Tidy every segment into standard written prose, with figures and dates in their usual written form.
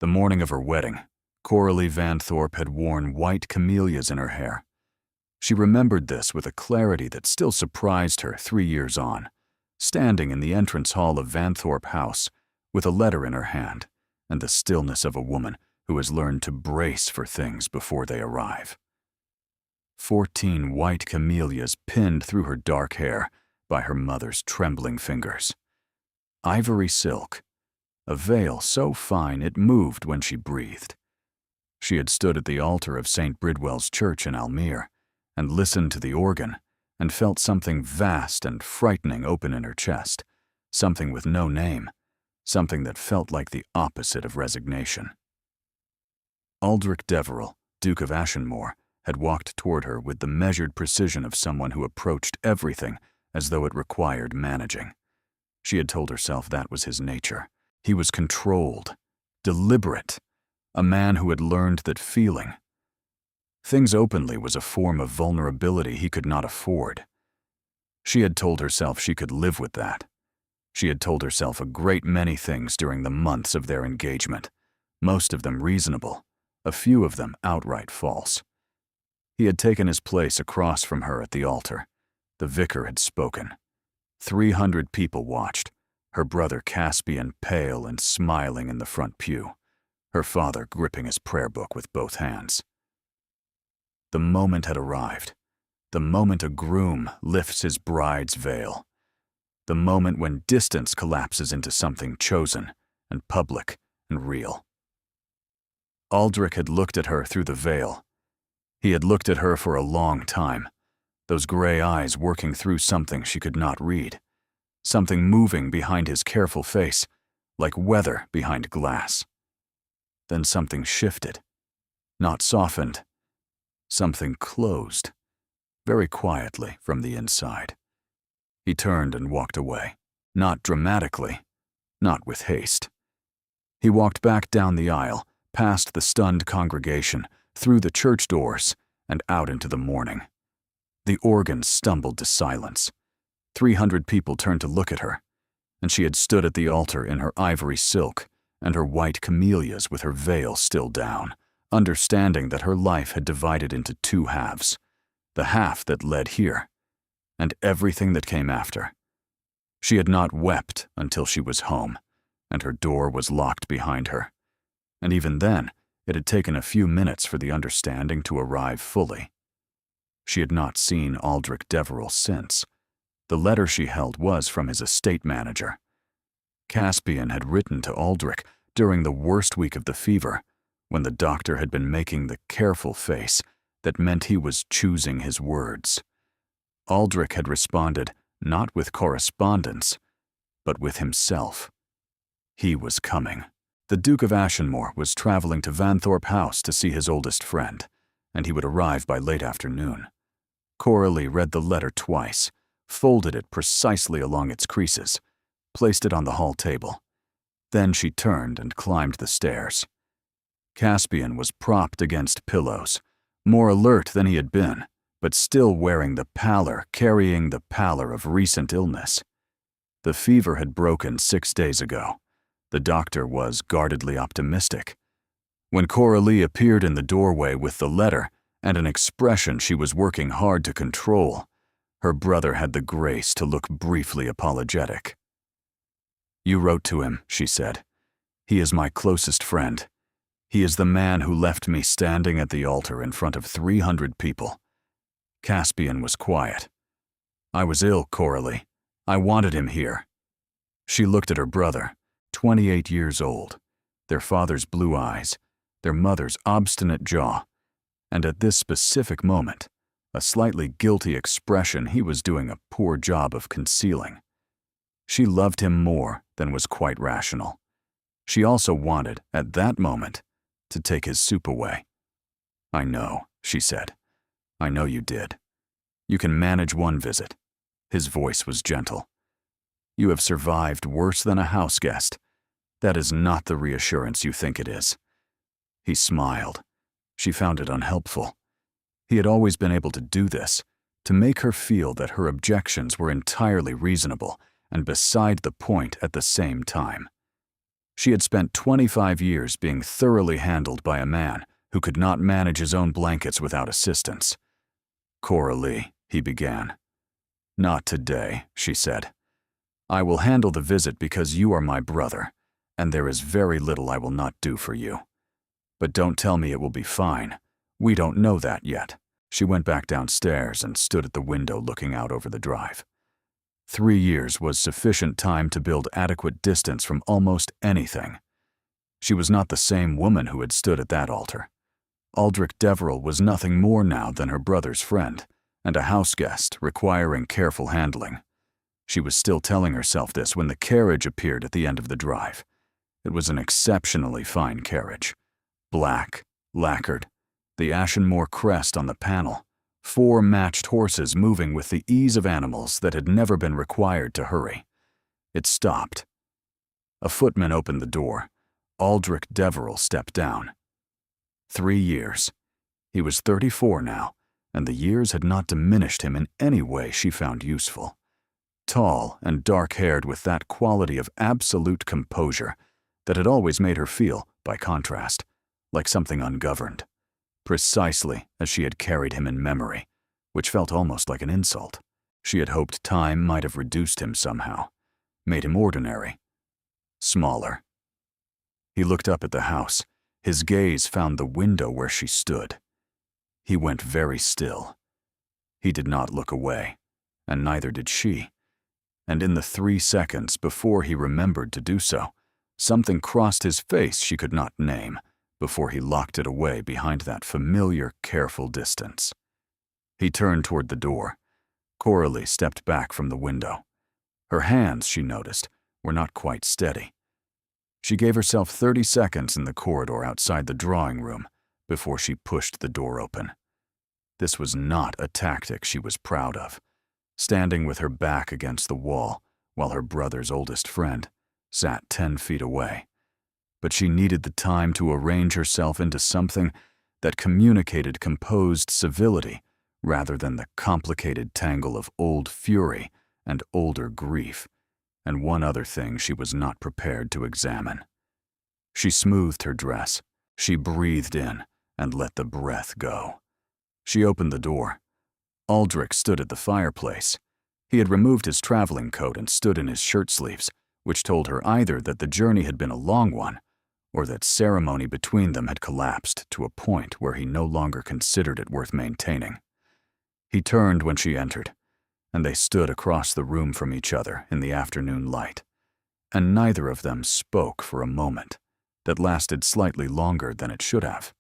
The morning of her wedding, Coralie Vanthorpe had worn white camellias in her hair. She remembered this with a clarity that still surprised her 3 years on, standing in the entrance hall of Vanthorpe House with a letter in her hand and the stillness of a woman who has learned to brace for things before they arrive. 14 white camellias pinned through her dark hair by her mother's trembling fingers. Ivory silk, a veil so fine it moved when she breathed. She had stood at the altar of St. Bridwell's Church in Almere and listened to the organ and felt something vast and frightening open in her chest, something with no name, something that felt like the opposite of resignation. Aldrich Deverell, Duke of Ashenmore, had walked toward her with the measured precision of someone who approached everything as though it required managing. She had told herself that was his nature. He was controlled, deliberate, a man who had learned that feeling things openly was a form of vulnerability he could not afford. She had told herself she could live with that. She had told herself a great many things during the months of their engagement, most of them reasonable, a few of them outright false. He had taken his place across from her at the altar. The vicar had spoken. 300 people watched, her brother Caspian pale and smiling in the front pew, her father gripping his prayer book with both hands. The moment had arrived, the moment a groom lifts his bride's veil, the moment when distance collapses into something chosen and public and real. Aldrich had looked at her through the veil. He had looked at her for a long time, those gray eyes working through something she could not read, something moving behind his careful face, like weather behind glass. Then something shifted, not softened, something closed, very quietly from the inside. He turned and walked away, not dramatically, not with haste. He walked back down the aisle, past the stunned congregation, through the church doors, and out into the morning. The organ stumbled to silence. 300 people turned to look at her, and she had stood at the altar in her ivory silk and her white camellias with her veil still down, understanding that her life had divided into 2 halves, the half that led here, and everything that came after. She had not wept until she was home, and her door was locked behind her. And even then, it had taken a few minutes for the understanding to arrive fully. She had not seen Aldrich Deverell since. The letter she held was from his estate manager. Caspian had written to Aldrich during the worst week of the fever, when the doctor had been making the careful face that meant he was choosing his words. Aldrich had responded not with correspondence, but with himself. He was coming. The Duke of Ashenmore was traveling to Vanthorpe House to see his oldest friend, and he would arrive by late afternoon. Coralie read the letter twice, folded it precisely along its creases, placed it on the hall table. Then she turned and climbed the stairs. Caspian was propped against pillows, more alert than he had been, but still wearing the pallor, carrying the pallor of recent illness. The fever had broken 6 days ago. The doctor was guardedly optimistic. When Coralie appeared in the doorway with the letter and an expression she was working hard to control, her brother had the grace to look briefly apologetic. "You wrote to him," she said. "He is my closest friend. He is the man who left me standing at the altar in front of 300 people." Caspian was quiet. "I was ill, Coralie. I wanted him here." She looked at her brother, 28 years old, their father's blue eyes, their mother's obstinate jaw, and at this specific moment, a slightly guilty expression he was doing a poor job of concealing. She loved him more than was quite rational. She also wanted, at that moment, to take his soup away. "I know," she said. "I know you did. You can manage one visit." His voice was gentle. "You have survived worse than a house guest. That is not the reassurance you think it is." He smiled. She found it unhelpful. He had always been able to do this, to make her feel that her objections were entirely reasonable and beside the point at the same time. She had spent 25 years being thoroughly handled by a man who could not manage his own blankets without assistance. "Coralie," he began. "Not today," she said. "I will handle the visit because you are my brother, and there is very little I will not do for you. But don't tell me it will be fine. We don't know that yet." She went back downstairs and stood at the window looking out over the drive. 3 years was sufficient time to build adequate distance from almost anything. She was not the same woman who had stood at that altar. Aldrich Deverell was nothing more now than her brother's friend, and a house guest requiring careful handling. She was still telling herself this when the carriage appeared at the end of the drive. It was an exceptionally fine carriage. Black, lacquered, the Ashenmore crest on the panel, 4 matched horses moving with the ease of animals that had never been required to hurry. It stopped. A footman opened the door. Aldrich Deverell stepped down. 3 years. He was 34 now, and the years had not diminished him in any way she found useful. Tall and dark-haired with that quality of absolute composure that had always made her feel, by contrast, like something ungoverned, precisely as she had carried him in memory, which felt almost like an insult. She had hoped time might have reduced him somehow, made him ordinary, smaller. He looked up at the house. His gaze found the window where she stood. He went very still. He did not look away, and neither did she. And in the 3 seconds before he remembered to do so, something crossed his face she could not name, before he locked it away behind that familiar, careful distance. He turned toward the door. Coralie stepped back from the window. Her hands, she noticed, were not quite steady. She gave herself 30 seconds in the corridor outside the drawing room before she pushed the door open. This was not a tactic she was proud of, standing with her back against the wall while her brother's oldest friend sat 10 feet away. But she needed the time to arrange herself into something that communicated composed civility rather than the complicated tangle of old fury and older grief, and one other thing she was not prepared to examine. She smoothed her dress. She breathed in and let the breath go. She opened the door. Aldrich stood at the fireplace. He had removed his traveling coat and stood in his shirt sleeves, which told her either that the journey had been a long one or that ceremony between them had collapsed to a point where he no longer considered it worth maintaining. He turned when she entered, and they stood across the room from each other in the afternoon light, and neither of them spoke for a moment that lasted slightly longer than it should have.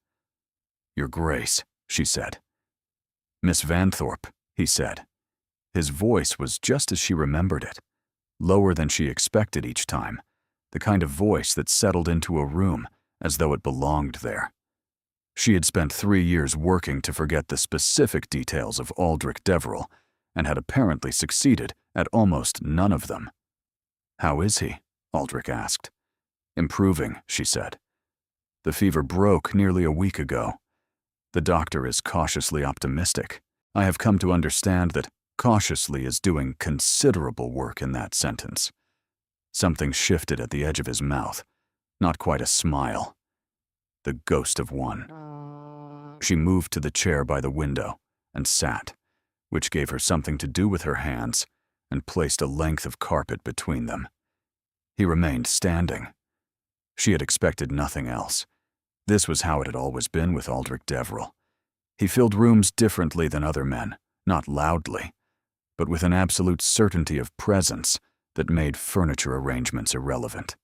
"Your Grace," she said. "Miss Vanthorpe," he said. His voice was just as she remembered it, lower than she expected each time, the kind of voice that settled into a room as though it belonged there. She had spent 3 years working to forget the specific details of Aldrich Deverell, and had apparently succeeded at almost none of them. "How is he?" Aldrich asked. "Improving," she said. "The fever broke nearly a week ago. The doctor is cautiously optimistic. I have come to understand that cautiously is doing considerable work in that sentence." Something shifted at the edge of his mouth, not quite a smile. The ghost of one. She moved to the chair by the window and sat, which gave her something to do with her hands, and placed a length of carpet between them. He remained standing. She had expected nothing else. This was how it had always been with Aldrich Deverell. He filled rooms differently than other men, not loudly, but with an absolute certainty of presence that made furniture arrangements irrelevant.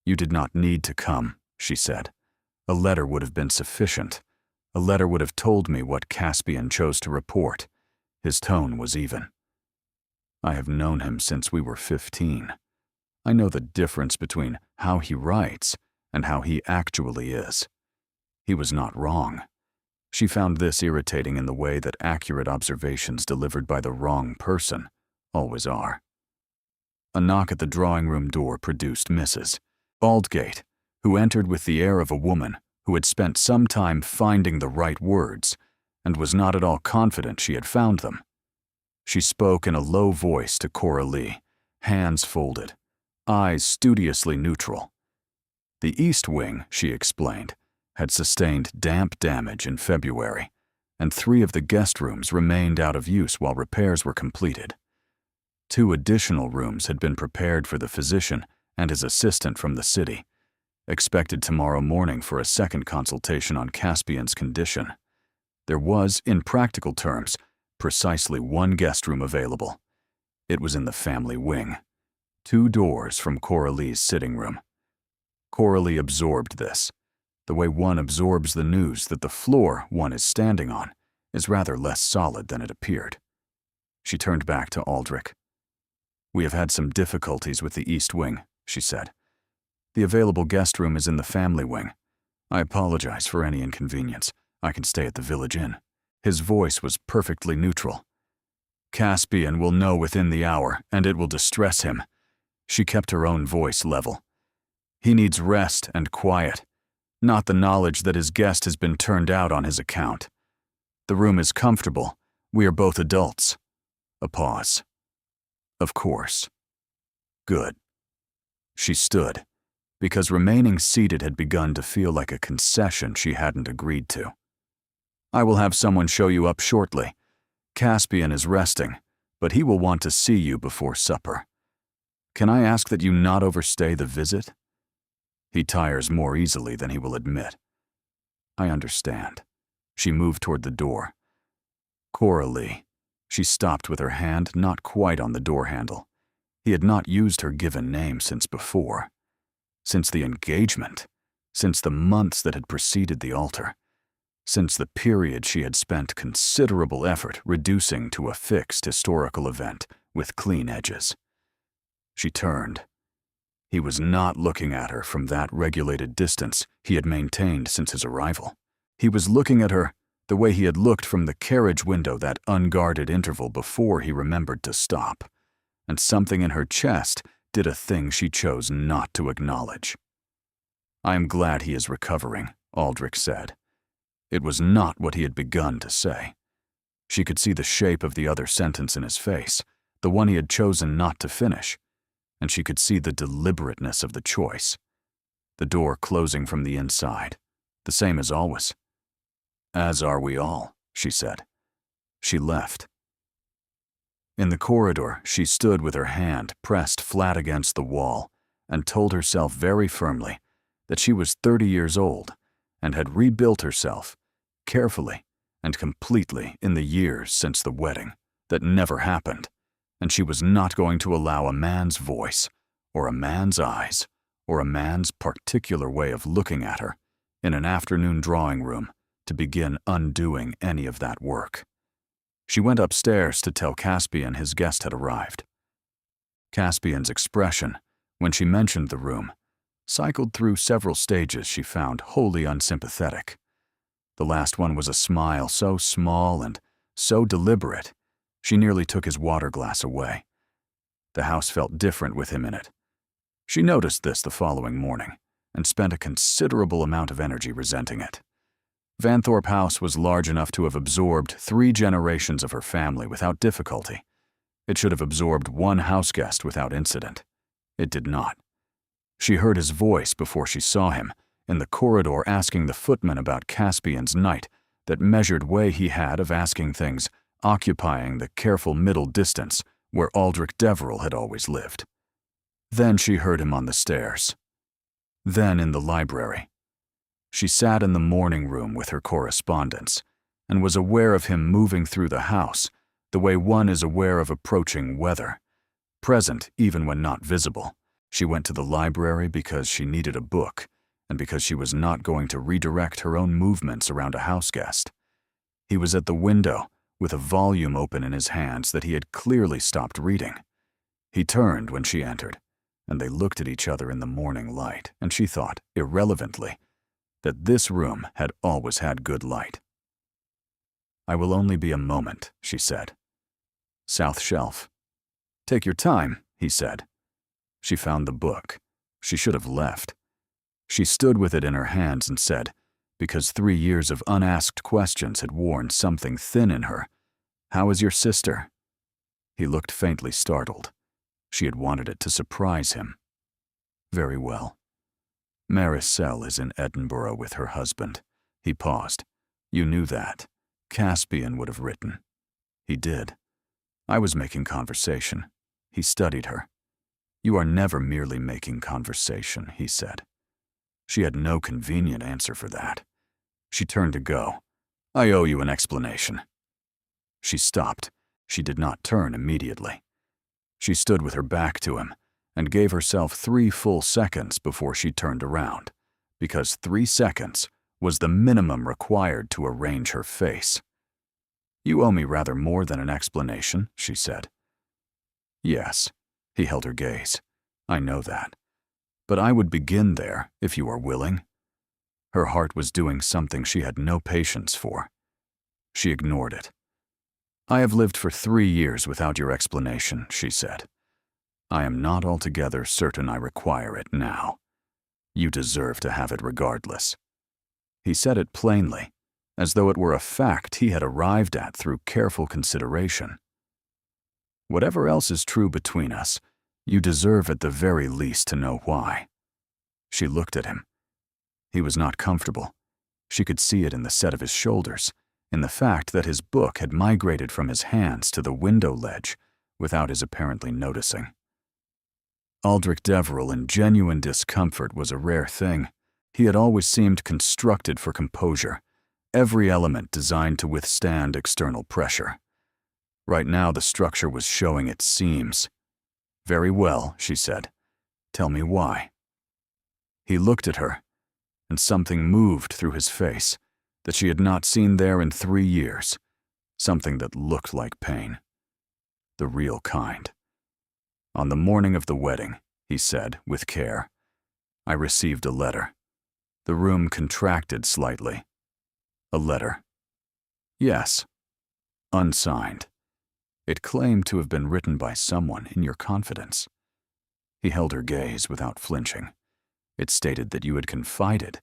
"You did not need to come," she said. "A letter would have been sufficient. A letter would have told me what Caspian chose to report." His tone was even. "I have known him since we were 15. I know the difference between how he writes and how he actually is. He was not wrong." She found this irritating in the way that accurate observations delivered by the wrong person always are. A knock at the drawing room door produced Mrs. Aldgate, who entered with the air of a woman who had spent some time finding the right words and was not at all confident she had found them. She spoke in a low voice to Coralie, hands folded, eyes studiously neutral. The East Wing, she explained, had sustained damp damage in February, and 3 of the guest rooms remained out of use while repairs were completed. 2 additional rooms had been prepared for the physician and his assistant from the city, expected tomorrow morning for a second consultation on Caspian's condition. There was, in practical terms, precisely 1 guest room available. It was in the family wing, 2 doors from Coralie's sitting room. Coralie absorbed this, the way one absorbs the news that the floor one is standing on is rather less solid than it appeared. She turned back to Aldrich. "We have had some difficulties with the East Wing," she said. "The available guest room is in the family wing. I apologize for any inconvenience. I can stay at the Village Inn." His voice was perfectly neutral. "Caspian will know within the hour, and it will distress him." She kept her own voice level. "He needs rest and quiet, not the knowledge that his guest has been turned out on his account. The room is comfortable. We are both adults." A pause. "Of course." "Good." She stood, because remaining seated had begun to feel like a concession she hadn't agreed to. "I will have someone show you up shortly. Caspian is resting, but he will want to see you before supper. Can I ask that you not overstay the visit? He tires more easily than he will admit." "I understand." She moved toward the door. "Coralie." She stopped with her hand not quite on the door handle. He had not used her given name since before. Since the engagement. Since the months that had preceded the altar. Since the period she had spent considerable effort reducing to a fixed historical event with clean edges. She turned. He was not looking at her from that regulated distance he had maintained since his arrival. He was looking at her the way he had looked from the carriage window that unguarded interval before he remembered to stop, and something in her chest did a thing she chose not to acknowledge. "I am glad he is recovering," Aldrich said. It was not what he had begun to say. She could see the shape of the other sentence in his face, the one he had chosen not to finish, and she could see the deliberateness of the choice. The door closing from the inside, the same as always. "As are we all," she said. She left. In the corridor, she stood with her hand pressed flat against the wall and told herself very firmly that she was 30 years old and had rebuilt herself, carefully and completely in the years since the wedding that never happened, and she was not going to allow a man's voice, or a man's eyes, or a man's particular way of looking at her in an afternoon drawing room to begin undoing any of that work. She went upstairs to tell Caspian his guest had arrived. Caspian's expression, when she mentioned the room, cycled through several stages she found wholly unsympathetic. The last one was a smile so small and so deliberate, she nearly took his water glass away. The house felt different with him in it. She noticed this the following morning and spent a considerable amount of energy resenting it. Vanthorpe House was large enough to have absorbed 3 generations of her family without difficulty. It should have absorbed 1 houseguest without incident. It did not. She heard his voice before she saw him, in the corridor asking the footman about Caspian's night, that measured way he had of asking things, occupying the careful middle distance where Aldrich Deverell had always lived. Then she heard him on the stairs. Then in the library. She sat in the morning room with her correspondence, and was aware of him moving through the house, the way one is aware of approaching weather, present even when not visible. She went to the library because she needed a book, and because she was not going to redirect her own movements around a houseguest. He was at the window, with a volume open in his hands that he had clearly stopped reading. He turned when she entered, and they looked at each other in the morning light, and she thought, irrelevantly, that this room had always had good light. "I will only be a moment," she said. "South shelf." "Take your time," he said. She found the book. She should have left. She stood with it in her hands and said, because 3 years of unasked questions had worn something thin in her, "How is your sister?" He looked faintly startled. She had wanted it to surprise him. Very well. Maricel is in Edinburgh with her husband. He paused. You knew that. Caspian would have written. He did. I was making conversation. He studied her. You are never merely making conversation, he said. She had no convenient answer for that. She turned to go. I owe you an explanation. She stopped. She did not turn immediately. She stood with her back to him and gave herself 3 full seconds before she turned around, because 3 seconds was the minimum required to arrange her face. You owe me rather more than an explanation, she said. Yes, he held her gaze. I know that. But I would begin there, if you are willing. Her heart was doing something she had no patience for. She ignored it. I have lived for 3 years without your explanation, she said. I am not altogether certain I require it now. You deserve to have it regardless. He said it plainly, as though it were a fact he had arrived at through careful consideration. Whatever else is true between us, you deserve at the very least to know why. She looked at him. He was not comfortable. She could see it in the set of his shoulders, in the fact that his book had migrated from his hands to the window ledge without his apparently noticing. Aldrich Deverell in genuine discomfort was a rare thing. He had always seemed constructed for composure, every element designed to withstand external pressure. Right now the structure was showing its seams. Very well, she said. Tell me why. He looked at her, and something moved through his face that she had not seen there in 3 years, something that looked like pain. The real kind. On the morning of the wedding, he said, with care, I received a letter. The room contracted slightly. A letter. Yes. Unsigned. It claimed to have been written by someone in your confidence. He held her gaze without flinching. It stated that you had confided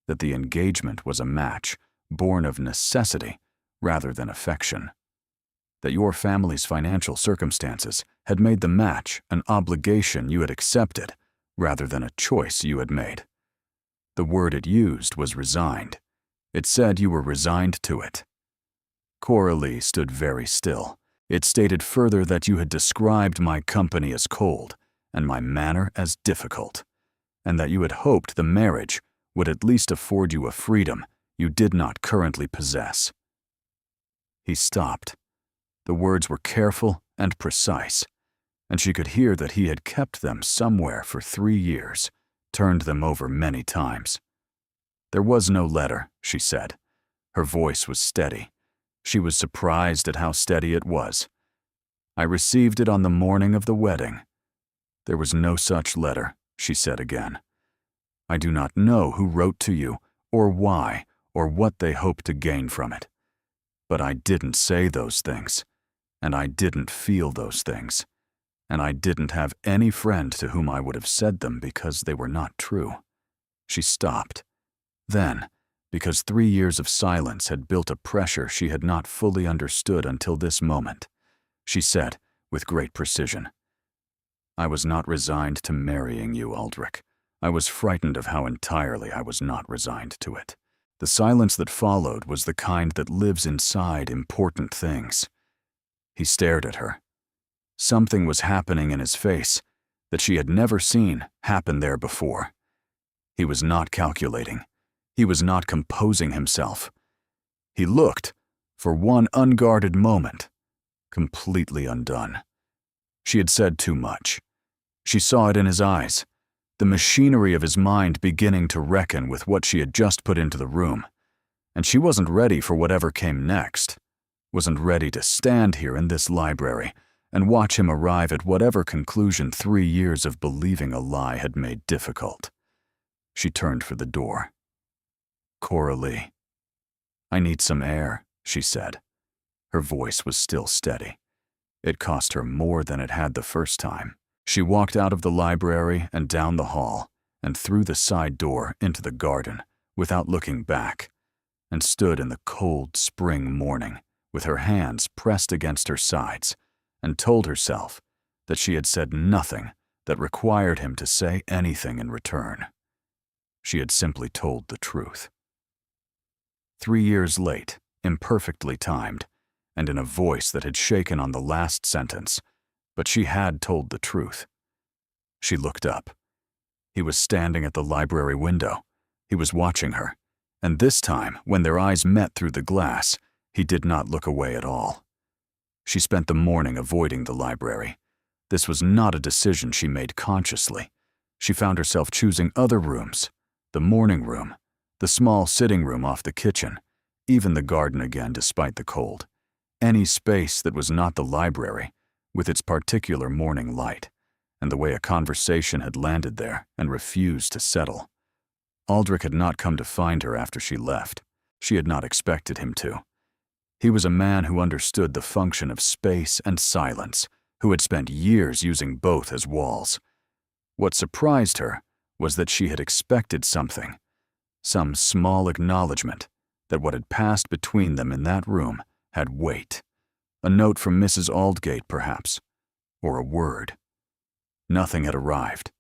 that the engagement was a match born of necessity rather than affection, that your family's financial circumstances had made the match an obligation you had accepted rather than a choice you had made. The word it used was resigned. It said you were resigned to it. Coralie stood very still. It stated further that you had described my company as cold and my manner as difficult, and that you had hoped the marriage would at least afford you a freedom you did not currently possess. He stopped. The words were careful and precise, and she could hear that he had kept them somewhere for 3 years, turned them over many times. There was no letter, she said. Her voice was steady. She was surprised at how steady it was. I received it on the morning of the wedding. There was no such letter, she said again. I do not know who wrote to you, or why, or what they hoped to gain from it. But I didn't say those things, and I didn't feel those things, and I didn't have any friend to whom I would have said them because they were not true. She stopped. Then, because 3 years of silence had built a pressure she had not fully understood until this moment, she said, with great precision, I was not resigned to marrying you, Aldrich. I was frightened of how entirely I was not resigned to it. The silence that followed was the kind that lives inside important things. He stared at her. Something was happening in his face that she had never seen happen there before. He was not calculating. He was not composing himself. He looked, for one unguarded moment, completely undone. She had said too much. She saw it in his eyes, the machinery of his mind beginning to reckon with what she had just put into the room. And she wasn't ready for whatever came next, wasn't ready to stand here in this library and watch him arrive at whatever conclusion 3 years of believing a lie had made difficult. She turned for the door. Coralie. I need some air, she said. Her voice was still steady. It cost her more than it had the first time. She walked out of the library and down the hall and through the side door into the garden without looking back, and stood in the cold spring morning with her hands pressed against her sides and told herself that she had said nothing that required him to say anything in return. She had simply told the truth. 3 years late, imperfectly timed, and in a voice that had shaken on the last sentence, but she had told the truth. She looked up. He was standing at the library window. He was watching her, and this time, when their eyes met through the glass, he did not look away at all. She spent the morning avoiding the library. This was not a decision she made consciously. She found herself choosing other rooms, the morning room, the small sitting room off the kitchen, even the garden again despite the cold. Any space that was not the library, with its particular morning light, and the way a conversation had landed there and refused to settle. Aldrich had not come to find her after she left. She had not expected him to. He was a man who understood the function of space and silence, who had spent years using both as walls. What surprised her was that she had expected something, some small acknowledgement that what had passed between them in that room had weight. A note from Mrs. Aldgate, perhaps, or a word. Nothing had arrived.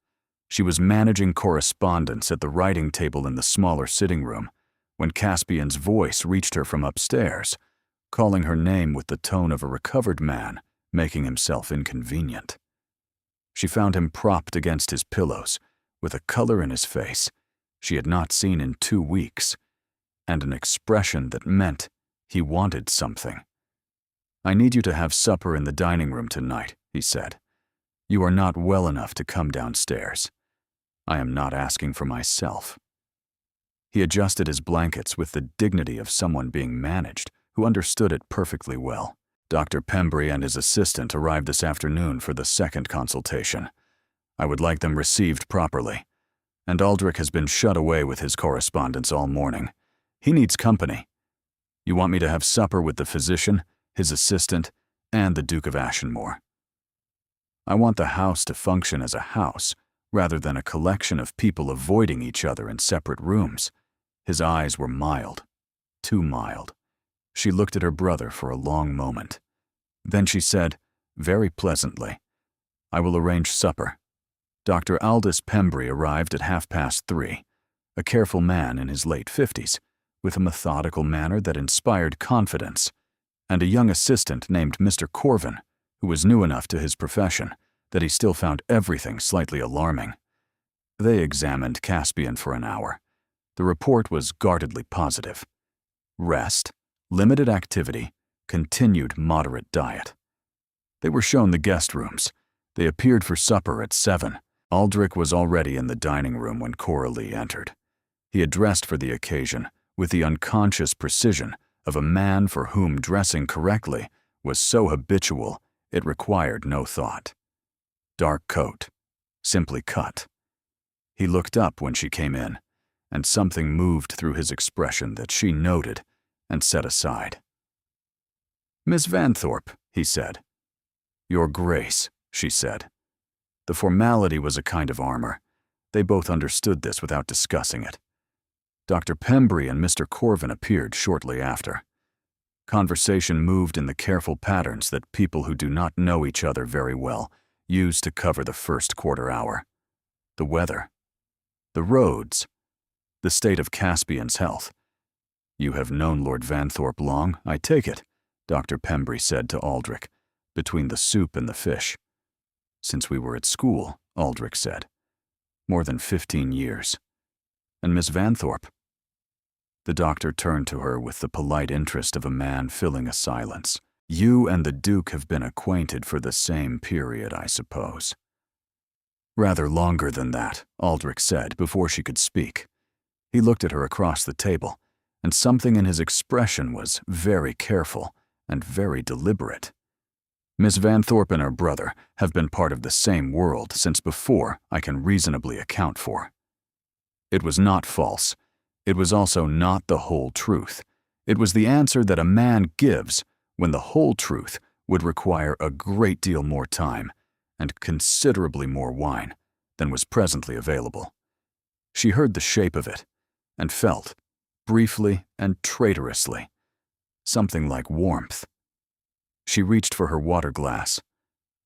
She was managing correspondence at the writing table in the smaller sitting room when Caspian's voice reached her from upstairs, calling her name with the tone of a recovered man making himself inconvenient. She found him propped against his pillows, with a color in his face she had not seen in 2 weeks, and an expression that meant he wanted something. "I need you to have supper in the dining room tonight," he said. "You are not well enough to come downstairs. I am not asking for myself." He adjusted his blankets with the dignity of someone being managed who understood it perfectly well. Dr. Pembry and his assistant arrived this afternoon for the second consultation. I would like them received properly. And Aldrich has been shut away with his correspondence all morning. He needs company. You want me to have supper with the physician, his assistant, and the Duke of Ashenmore. I want the house to function as a house, rather than a collection of people avoiding each other in separate rooms. His eyes were mild, too mild. She looked at her brother for a long moment. Then she said, very pleasantly, "I will arrange supper." Dr. Aldous Pembry arrived at 3:30, a careful man in his late 50s, with a methodical manner that inspired confidence, and a young assistant named Mr. Corvin, who was new enough to his profession that he still found everything slightly alarming. They examined Caspian for an hour. The report was guardedly positive. Rest, limited activity, continued moderate diet. They were shown the guest rooms. They appeared for supper at 7. Aldrich was already in the dining room when Coralie entered. He had dressed for the occasion with the unconscious precision of a man for whom dressing correctly was so habitual it required no thought. Dark coat, simply cut. He looked up when she came in, and something moved through his expression that she noted and set aside. "Miss Vanthorpe," he said. "Your Grace," she said. The formality was a kind of armor. They both understood this without discussing it. Dr. Pembry and Mr. Corvin appeared shortly after. Conversation moved in the careful patterns that people who do not know each other very well use to cover the first quarter hour. The weather. The roads. The state of Caspian's health. "You have known Lord Vanthorpe long, I take it," Dr. Pembry said to Aldrich, between the soup and the fish. "Since we were at school," Aldrich said. "More than 15 years. And Miss Vanthorpe?" The doctor turned to her with the polite interest of a man filling a silence. "You and the Duke have been acquainted for the same period, I suppose." "Rather longer than that," Aldrich said before she could speak. He looked at her across the table, and something in his expression was very careful and very deliberate. "Miss Vanthorpe and her brother have been part of the same world since before I can reasonably account for." It was not false. It was also not the whole truth. It was the answer that a man gives when the whole truth would require a great deal more time and considerably more wine than was presently available. She heard the shape of it and felt, briefly and traitorously, something like warmth. She reached for her water glass.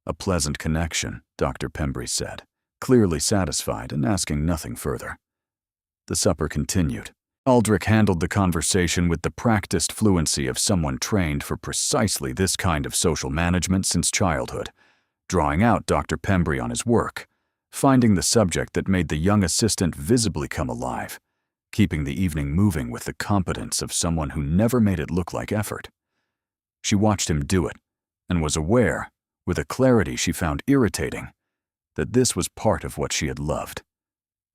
A pleasant connection, Dr. Pembry said, clearly satisfied and asking nothing further. The supper continued. Aldrich handled the conversation with the practiced fluency of someone trained for precisely this kind of social management since childhood, drawing out Dr. Pembry on his work, finding the subject that made the young assistant visibly come alive, keeping the evening moving with the competence of someone who never made it look like effort. She watched him do it, and was aware, with a clarity she found irritating, that this was part of what she had loved.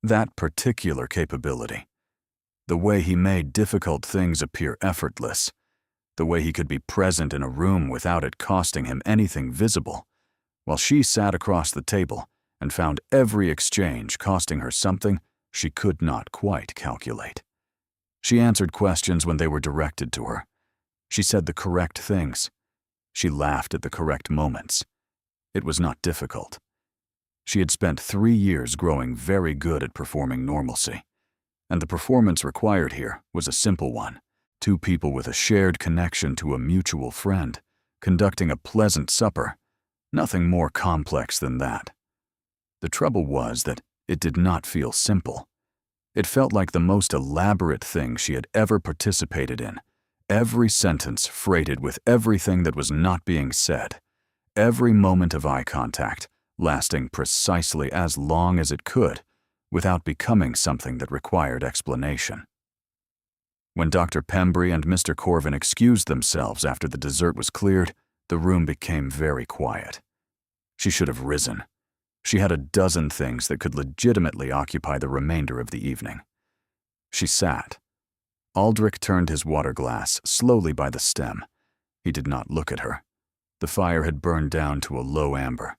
That particular capability. The way he made difficult things appear effortless. The way he could be present in a room without it costing him anything visible, while she sat across the table and found every exchange costing her something she could not quite calculate. She answered questions when they were directed to her. She said the correct things. She laughed at the correct moments. It was not difficult. She had spent 3 years growing very good at performing normalcy, and the performance required here was a simple one. 2 people with a shared connection to a mutual friend, conducting a pleasant supper. Nothing more complex than that. The trouble was that it did not feel simple. It felt like the most elaborate thing she had ever participated in. Every sentence freighted with everything that was not being said. Every moment of eye contact lasting precisely as long as it could, without becoming something that required explanation. When Dr. Pembry and Mr. Corvin excused themselves after the dessert was cleared, the room became very quiet. She should have risen. She had a dozen things that could legitimately occupy the remainder of the evening. She sat. Aldrich turned his water glass slowly by the stem. He did not look at her. The fire had burned down to a low amber.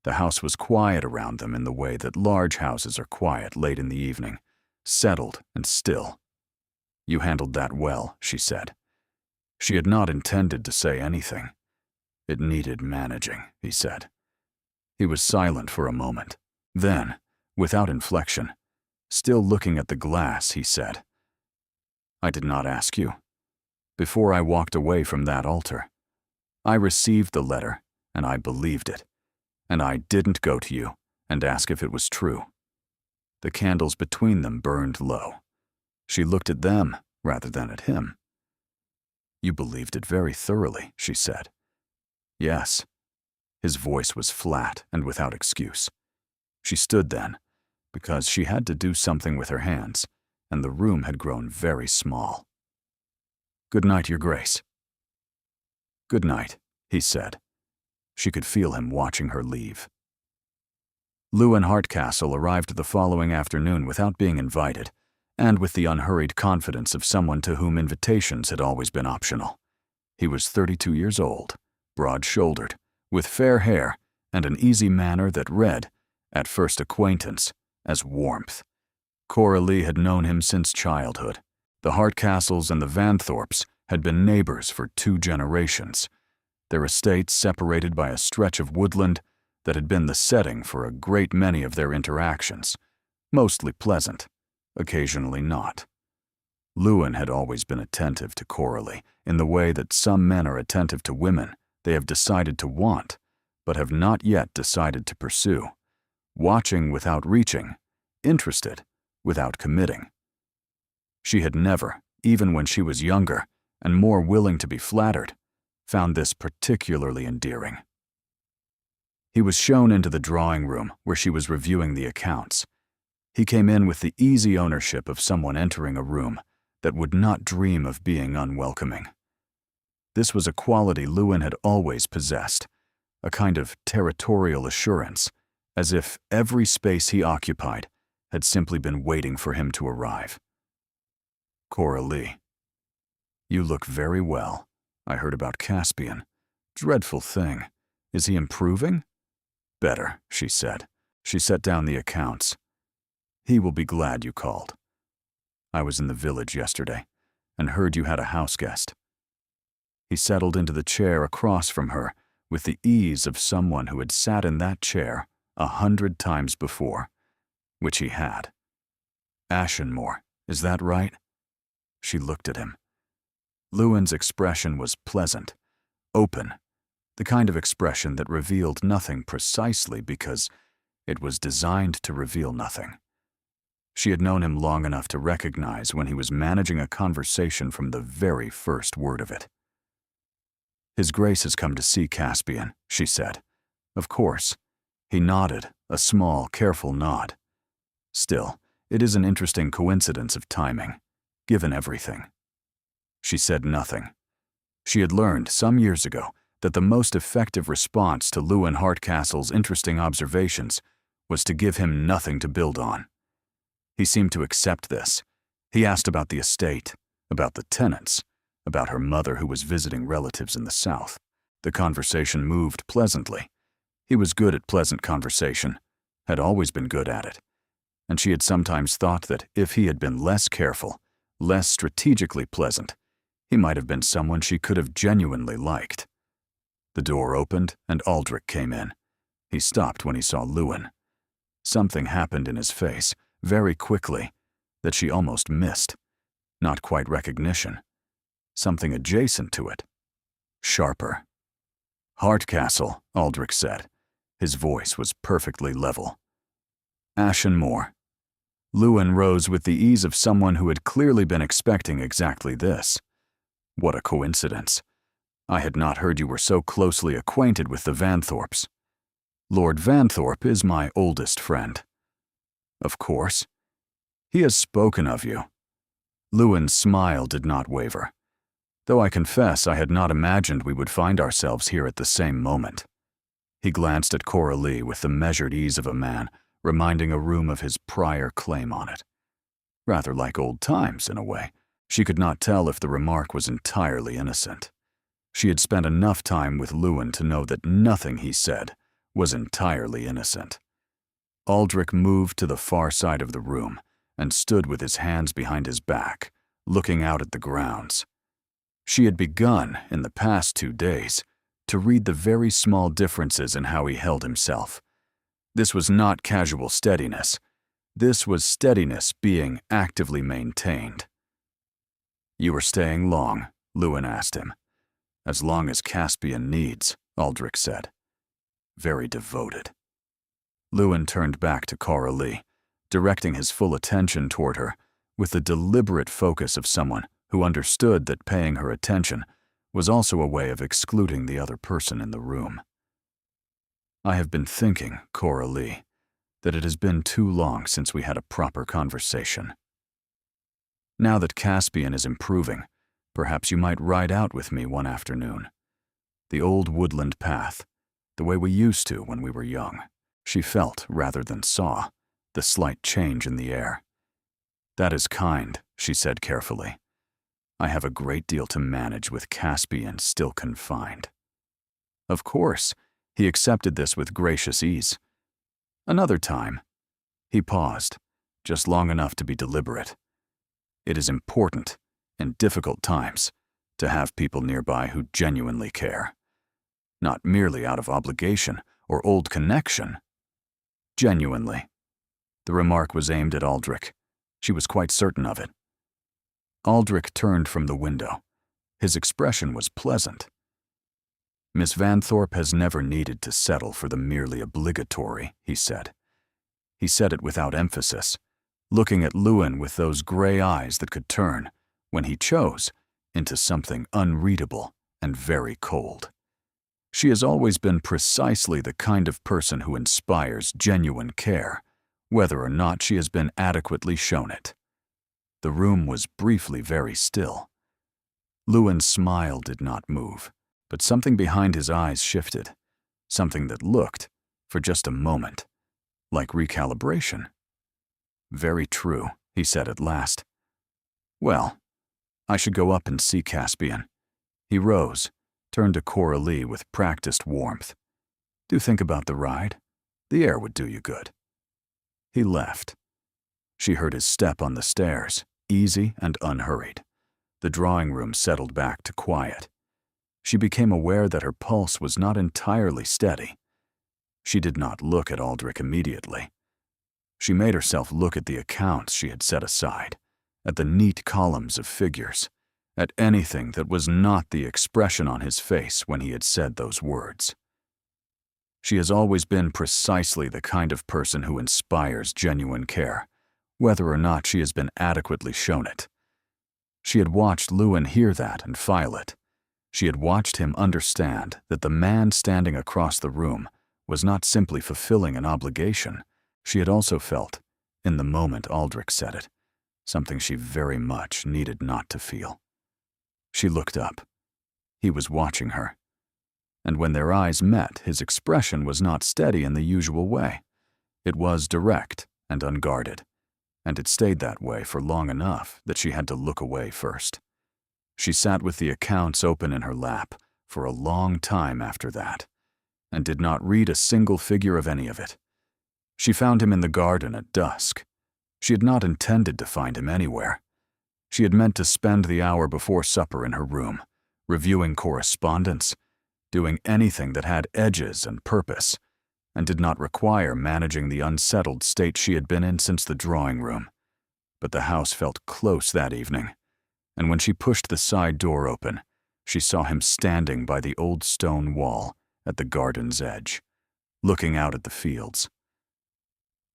The house was quiet around them in the way that large houses are quiet late in the evening, settled and still. "You handled that well," she said. She had not intended to say anything. "It needed managing," he said. He was silent for a moment. Then, without inflection, still looking at the glass, he said, "I did not ask you. Before I walked away from that altar, I received the letter and I believed it. And I didn't go to you and ask if it was true." The candles between them burned low. She looked at them rather than at him. "You believed it very thoroughly," she said. "Yes." His voice was flat and without excuse. She stood then, because she had to do something with her hands, and the room had grown very small. "Good night, Your Grace." "Good night," he said. She could feel him watching her leave. Lewin Hardcastle arrived the following afternoon without being invited, and with the unhurried confidence of someone to whom invitations had always been optional. He was 32 years old, broad-shouldered, with fair hair and an easy manner that read, at first acquaintance, as warmth. Coralie had known him since childhood. The Hardcastles and the Vanthorpes had been neighbors for 2 generations, their estates separated by a stretch of woodland that had been the setting for a great many of their interactions, mostly pleasant, occasionally not. Lewin had always been attentive to Coralie in the way that some men are attentive to women they have decided to want, but have not yet decided to pursue, watching without reaching, interested without committing. She had never, even when she was younger and more willing to be flattered, found this particularly endearing. He was shown into the drawing room where she was reviewing the accounts. He came in with the easy ownership of someone entering a room that would not dream of being unwelcoming. This was a quality Lewin had always possessed, a kind of territorial assurance, as if every space he occupied had simply been waiting for him to arrive. "Coralie, you look very well. I heard about Caspian. Dreadful thing. Is he improving?" "Better," she said. She set down the accounts. "He will be glad you called. I was in the village yesterday and heard you had a house guest." He settled into the chair across from her with the ease of someone who had sat in that chair 100 times before, which he had. "Ashenmore, is that right?" She looked at him. Lewin's expression was pleasant, open, the kind of expression that revealed nothing precisely because it was designed to reveal nothing. She had known him long enough to recognize when he was managing a conversation from the very first word of it. "His Grace has come to see Caspian," she said. "Of course." He nodded, a small, careful nod. "Still, it is an interesting coincidence of timing, given everything." She said nothing. She had learned some years ago that the most effective response to Lewin Hardcastle's interesting observations was to give him nothing to build on. He seemed to accept this. He asked about the estate, about the tenants, about her mother who was visiting relatives in the south. The conversation moved pleasantly. He was good at pleasant conversation, had always been good at it, and she had sometimes thought that if he had been less careful, less strategically pleasant, he might have been someone she could have genuinely liked. The door opened and Aldrich came in. He stopped when he saw Lewin. Something happened in his face, very quickly, that she almost missed. Not quite recognition. Something adjacent to it. Sharper. "Hardcastle," Aldrich said. His voice was perfectly level. "Ashenmore." Lewin rose with the ease of someone who had clearly been expecting exactly this. "What a coincidence. I had not heard you were so closely acquainted with the Vanthorpes." "Lord Vanthorpe is my oldest friend." "Of course. He has spoken of you." Lewin's smile did not waver, though I confess I had not imagined we would find ourselves here at the same moment. He glanced at Coralie with the measured ease of a man reminding a room of his prior claim on it. Rather like old times, in a way. She could not tell if the remark was entirely innocent. She had spent enough time with Lewin to know that nothing he said was entirely innocent. Aldrich moved to the far side of the room and stood with his hands behind his back, looking out at the grounds. She had begun, in the past 2 days, to read the very small differences in how he held himself. This was not casual steadiness. This was steadiness being actively maintained. "You are staying long?" Lewin asked him. "As long as Caspian needs," Aldrich said. "Very devoted." Lewin turned back to Coralie, directing his full attention toward her with the deliberate focus of someone who understood that paying her attention was also a way of excluding the other person in the room. "I have been thinking, Coralie, that it has been too long since we had a proper conversation. Now that Caspian is improving, perhaps you might ride out with me one afternoon. The old woodland path, the way we used to when we were young." She felt, rather than saw, the slight change in the air. "That is kind," she said carefully. "I have a great deal to manage with Caspian still confined." Of course, he accepted this with gracious ease. "Another time." He paused, just long enough to be deliberate. It is important, in difficult times, to have people nearby who genuinely care. Not merely out of obligation or old connection. Genuinely. The remark was aimed at Aldrich. She was quite certain of it. Aldrich turned from the window. His expression was pleasant. "Miss Vanthorpe has never needed to settle for the merely obligatory," he said. He said it without emphasis, looking at Lewin with those gray eyes that could turn, when he chose, into something unreadable and very cold. "She has always been precisely the kind of person who inspires genuine care, whether or not she has been adequately shown it." The room was briefly very still. Lewin's smile did not move, but something behind his eyes shifted, something that looked, for just a moment, like recalibration. "Very true," he said at last. "Well, I should go up and see Caspian." He rose, turned to Coralie with practiced warmth. "Do think about the ride. The air would do you good." He left. She heard his step on the stairs, easy and unhurried. The drawing room settled back to quiet. She became aware that her pulse was not entirely steady. She did not look at Aldrich immediately. She made herself look at the accounts she had set aside, at the neat columns of figures, at anything that was not the expression on his face when he had said those words. She has always been precisely the kind of person who inspires genuine care, whether or not she has been adequately shown it. She had watched Lewin hear that and file it. She had watched him understand that the man standing across the room was not simply fulfilling an obligation. She had also felt, in the moment Aldrich said it, something she very much needed not to feel. She looked up. He was watching her. And when their eyes met, his expression was not steady in the usual way. It was direct and unguarded, and it stayed that way for long enough that she had to look away first. She sat with the accounts open in her lap for a long time after that, and did not read a single figure of any of it. She found him in the garden at dusk. She had not intended to find him anywhere. She had meant to spend the hour before supper in her room, reviewing correspondence, doing anything that had edges and purpose, and did not require managing the unsettled state she had been in since the drawing room. But the house felt close that evening, and when she pushed the side door open, she saw him standing by the old stone wall at the garden's edge, looking out at the fields.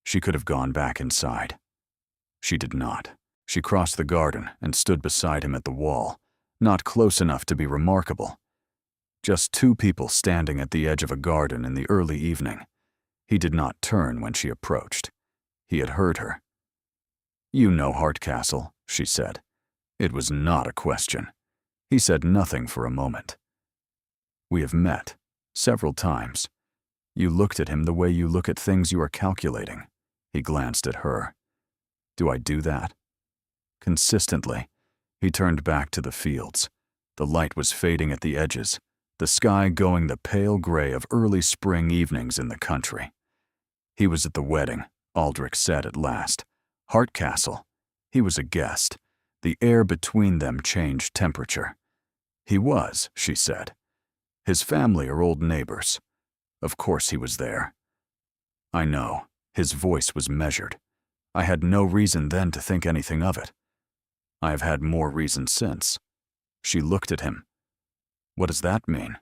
She could have gone back inside. She did not. She crossed the garden and stood beside him at the wall, not close enough to be remarkable. Just two people standing at the edge of a garden in the early evening. He did not turn when she approached. He had heard her. "You know Hardcastle," she said. It was not a question. He said nothing for a moment. "We have met, several times. You looked at him the way you look at things you are calculating." He glanced at her. "Do I do that?" Consistently, he turned back to the fields. The light was fading at the edges, the sky going the pale gray of early spring evenings in the country. He was at the wedding, Aldrich said at last. Hardcastle. He was a guest. The air between them changed temperature. He was, she said. His family are old neighbors. Of course he was there. I know. His voice was measured. I had no reason then to think anything of it. I have had more reason since. She looked at him. What does that mean?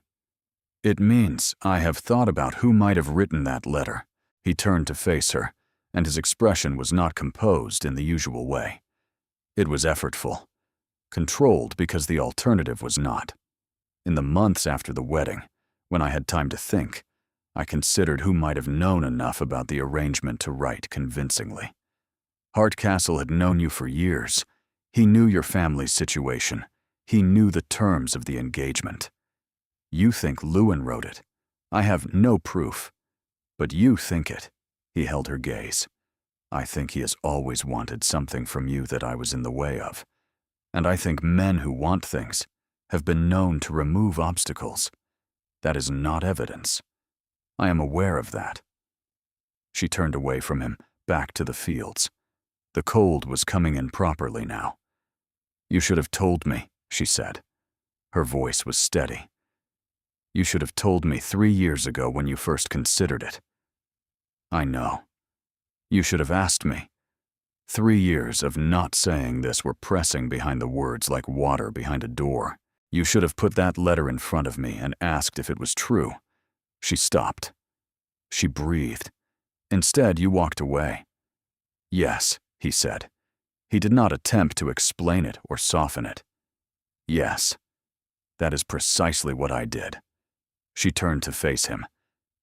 It means I have thought about who might have written that letter. He turned to face her, and his expression was not composed in the usual way. It was effortful, controlled because the alternative was not. In the months after the wedding, when I had time to think, I considered who might have known enough about the arrangement to write convincingly. Hardcastle had known you for years. He knew your family's situation. He knew the terms of the engagement. You think Lewin wrote it. I have no proof. But you think it. He held her gaze. I think he has always wanted something from you that I was in the way of. And I think men who want things have been known to remove obstacles. That is not evidence. I am aware of that. She turned away from him, back to the fields. The cold was coming in properly now. You should have told me, she said. Her voice was steady. You should have told me 3 years ago when you first considered it. I know. You should have asked me. 3 years of not saying this were pressing behind the words like water behind a door. You should have put that letter in front of me and asked if it was true. She stopped. She breathed. Instead, you walked away. Yes, he said. He did not attempt to explain it or soften it. Yes. That is precisely what I did. She turned to face him.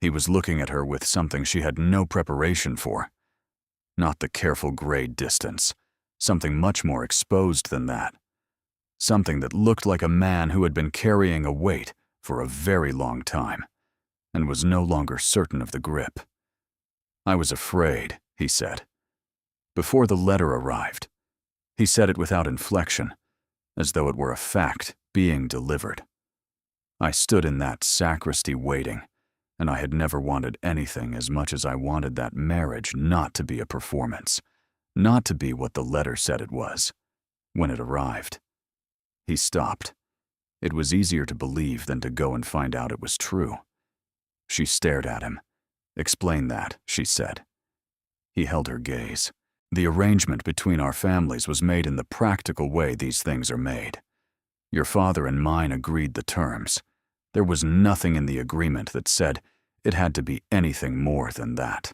He was looking at her with something she had no preparation for. Not the careful gray distance. Something much more exposed than that. Something that looked like a man who had been carrying a weight for a very long time and was no longer certain of the grip. I was afraid, he said. Before the letter arrived. He said it without inflection, as though it were a fact being delivered. I stood in that sacristy waiting, and I had never wanted anything as much as I wanted that marriage not to be a performance, not to be what the letter said it was, when it arrived. He stopped. It was easier to believe than to go and find out it was true. She stared at him. Explain that, she said. He held her gaze. The arrangement between our families was made in the practical way these things are made. Your father and mine agreed the terms. There was nothing in the agreement that said it had to be anything more than that.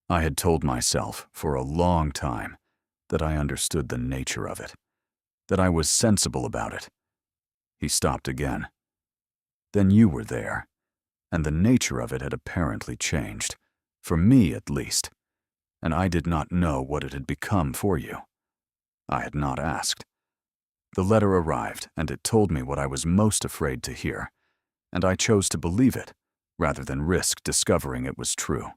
I had told myself for a long time that I understood the nature of it, that I was sensible about it. He stopped again. Then you were there, and the nature of it had apparently changed, for me at least, and I did not know what it had become for you. I had not asked. The letter arrived, and it told me what I was most afraid to hear, and I chose to believe it, rather than risk discovering it was true.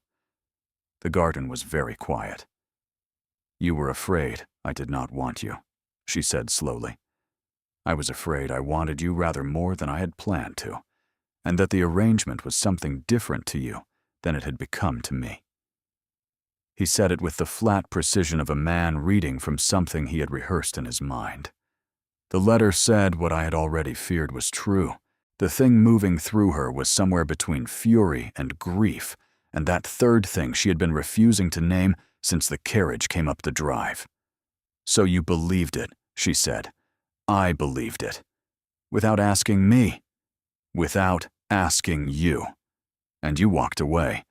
The garden was very quiet. You were afraid I did not want you, she said slowly. I was afraid I wanted you rather more than I had planned to, and that the arrangement was something different to you than it had become to me. He said it with the flat precision of a man reading from something he had rehearsed in his mind. The letter said what I had already feared was true. The thing moving through her was somewhere between fury and grief, and that third thing she had been refusing to name since the carriage came up the drive. So you believed it, she said. I believed it. Without asking me. Without asking you. And you walked away.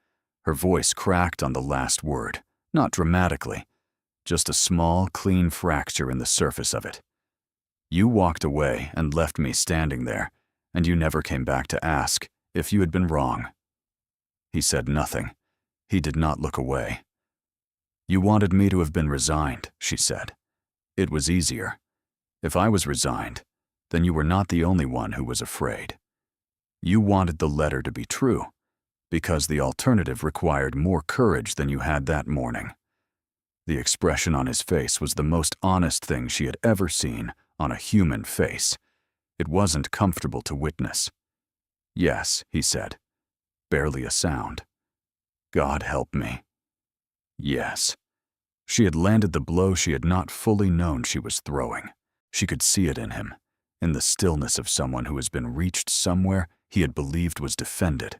Her voice cracked on the last word, not dramatically, just a small, clean fracture in the surface of it. You walked away and left me standing there, and you never came back to ask if you had been wrong. He said nothing. He did not look away. You wanted me to have been resigned, she said. It was easier. If I was resigned, then you were not the only one who was afraid. You wanted the letter to be true, because the alternative required more courage than you had that morning. The expression on his face was the most honest thing she had ever seen on a human face. It wasn't comfortable to witness. Yes, he said, barely a sound. God help me. Yes. She had landed the blow she had not fully known she was throwing. She could see it in him, in the stillness of someone who has been reached somewhere he had believed was defended.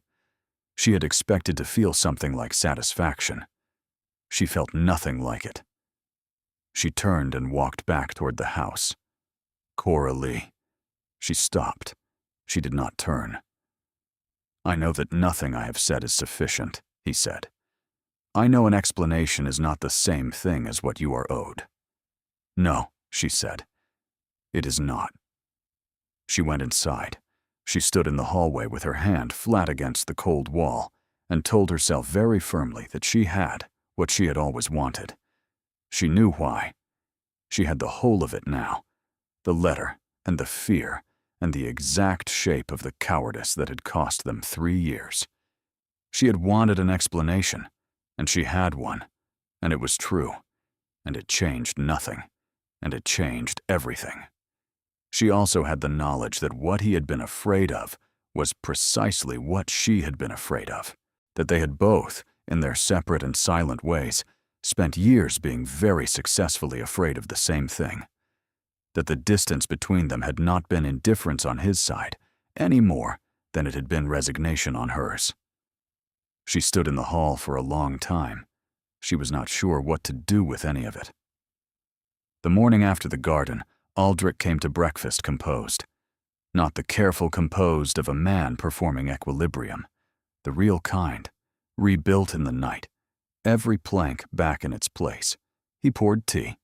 She had expected to feel something like satisfaction. She felt nothing like it. She turned and walked back toward the house. Coralie. She stopped. She did not turn. I know that nothing I have said is sufficient, he said. I know an explanation is not the same thing as what you are owed. No, she said. It is not. She went inside. She stood in the hallway with her hand flat against the cold wall and told herself very firmly that she had what she had always wanted. She knew why. She had the whole of it now, the letter and the fear and the exact shape of the cowardice that had cost them 3 years. She had wanted an explanation, and she had one, and it was true, and it changed nothing, and it changed everything. She also had the knowledge that what he had been afraid of was precisely what she had been afraid of, that they had both, in their separate and silent ways, spent years being very successfully afraid of the same thing, that the distance between them had not been indifference on his side any more than it had been resignation on hers. She stood in the hall for a long time. She was not sure what to do with any of it. The morning after the garden, Aldrich came to breakfast composed. Not the careful composed of a man performing equilibrium, the real kind, rebuilt in the night, every plank back in its place. He poured tea.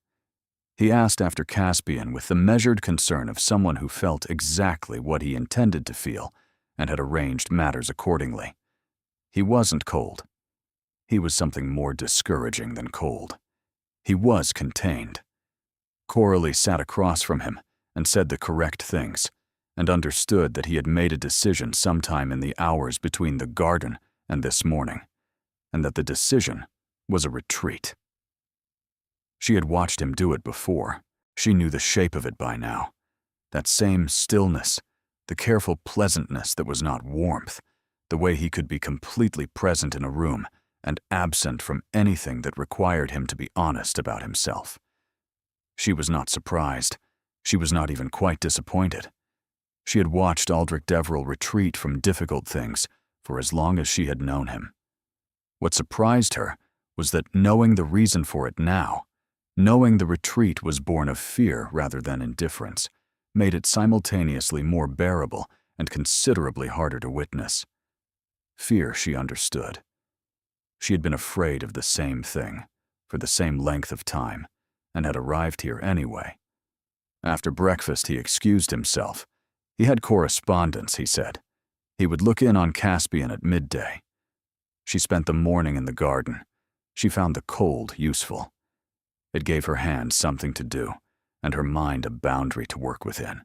He asked after Caspian with the measured concern of someone who felt exactly what he intended to feel and had arranged matters accordingly. He wasn't cold. He was something more discouraging than cold. He was contained. Coralie sat across from him and said the correct things, and understood that he had made a decision sometime in the hours between the garden and this morning, and that the decision was a retreat. She had watched him do it before. She knew the shape of it by now. That same stillness, the careful pleasantness that was not warmth, the way he could be completely present in a room and absent from anything that required him to be honest about himself. She was not surprised. She was not even quite disappointed. She had watched Aldrich Deverell retreat from difficult things for as long as she had known him. What surprised her was that knowing the reason for it now, knowing the retreat was born of fear rather than indifference, made it simultaneously more bearable and considerably harder to witness. Fear, she understood. She had been afraid of the same thing, for the same length of time, and had arrived here anyway. After breakfast, he excused himself. He had correspondence, he said. He would look in on Caspian at midday. She spent the morning in the garden. She found the cold useful. It gave her hands something to do, and her mind a boundary to work within.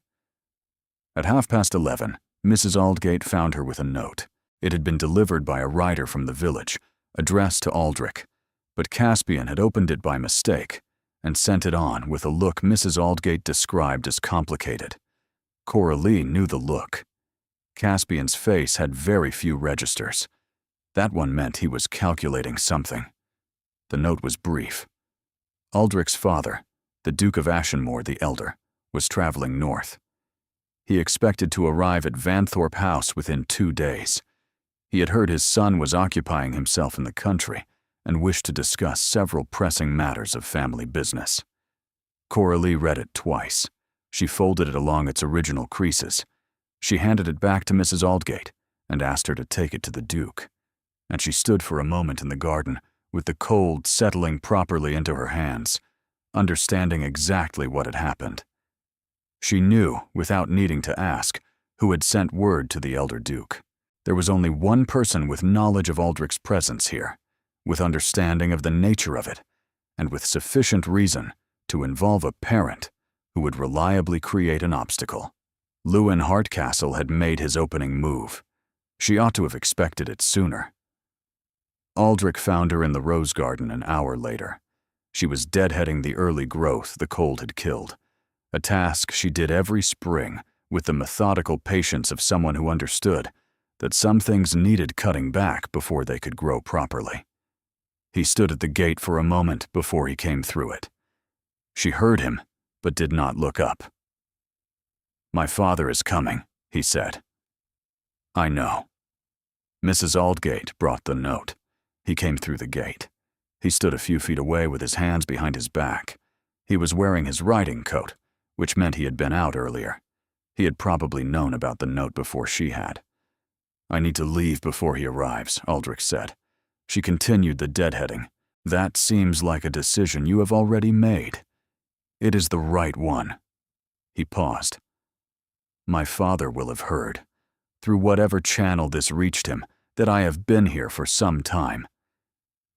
At 11:30, Mrs. Aldgate found her with a note. It had been delivered by a rider from the village, addressed to Aldrich, but Caspian had opened it by mistake and sent it on with a look Mrs. Aldgate described as complicated. Coralie knew the look. Caspian's face had very few registers. That one meant he was calculating something. The note was brief. Aldrich's father, the Duke of Ashenmore the Elder, was traveling north. He expected to arrive at Vanthorpe House within 2 days. He had heard his son was occupying himself in the country and wished to discuss several pressing matters of family business. Coralie read it twice. She folded it along its original creases. She handed it back to Mrs. Aldgate and asked her to take it to the Duke. And she stood for a moment in the garden, with the cold settling properly into her hands, understanding exactly what had happened. She knew, without needing to ask, who had sent word to the elder Duke. There was only one person with knowledge of Aldrich's presence here, with understanding of the nature of it, and with sufficient reason to involve a parent who would reliably create an obstacle. Lewin Hardcastle had made his opening move. She ought to have expected it sooner. Aldrich found her in the rose garden an hour later. She was deadheading the early growth the cold had killed, a task she did every spring with the methodical patience of someone who understood that some things needed cutting back before they could grow properly. He stood at the gate for a moment before he came through it. She heard him, but did not look up. "My father is coming," he said. "I know." Mrs. Aldgate brought the note. He came through the gate. He stood a few feet away with his hands behind his back. He was wearing his riding coat, which meant he had been out earlier. He had probably known about the note before she had. "I need to leave before he arrives," Aldrich said. She continued the deadheading. "That seems like a decision you have already made." "It is the right one." He paused. "My father will have heard, through whatever channel this reached him, that I have been here for some time.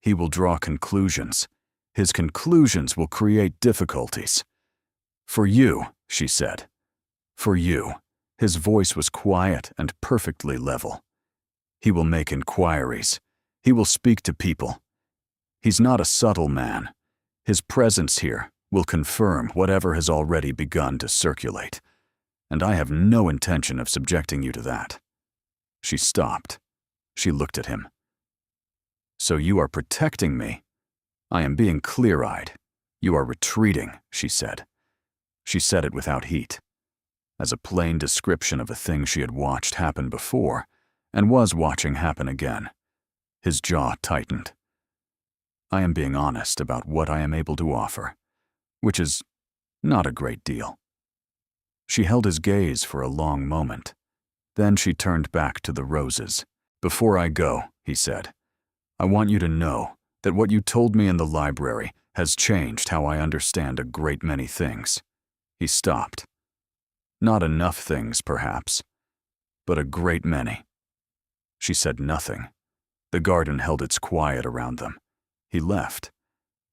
He will draw conclusions. His conclusions will create difficulties. For you," she said. "For you." His voice was quiet and perfectly level. "He will make inquiries. He will speak to people. He's not a subtle man. His presence here will confirm whatever has already begun to circulate, and I have no intention of subjecting you to that." She stopped. She looked at him. "So you are protecting me?" "I am being clear-eyed. You are retreating," she said. She said it without heat, as a plain description of a thing she had watched happen before and was watching happen again. His jaw tightened. "I am being honest about what I am able to offer, which is not a great deal." She held his gaze for a long moment. Then she turned back to the roses. "Before I go," he said, "I want you to know that what you told me in the library has changed how I understand a great many things." He stopped. "Not enough things, perhaps, but a great many." She said nothing. The garden held its quiet around them. He left.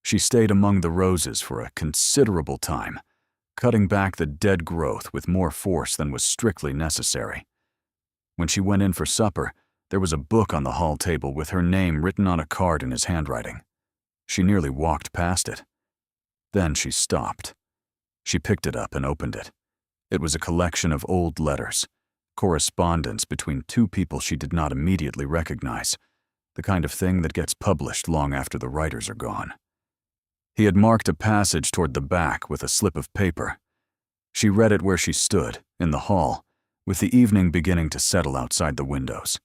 She stayed among the roses for a considerable time, cutting back the dead growth with more force than was strictly necessary. When she went in for supper, there was a book on the hall table with her name written on a card in his handwriting. She nearly walked past it. Then she stopped. She picked it up and opened it. It was a collection of old letters, correspondence between two people she did not immediately recognize, the kind of thing that gets published long after the writers are gone. He had marked a passage toward the back with a slip of paper. She read it where she stood, in the hall, with the evening beginning to settle outside the windows.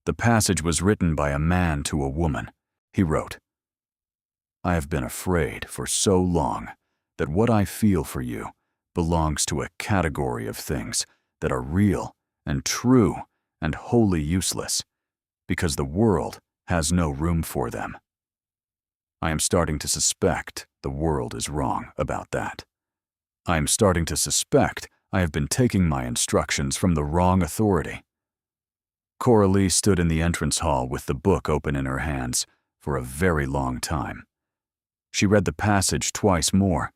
The passage was written by a man to a woman. He wrote, "I have been afraid for so long that what I feel for you belongs to a category of things that are real and true and wholly useless, because the world has no room for them. I am starting to suspect the world is wrong about that. I am starting to suspect I have been taking my instructions from the wrong authority. Coralie stood in the entrance hall with the book open in her hands for a very long time. She read the passage twice more.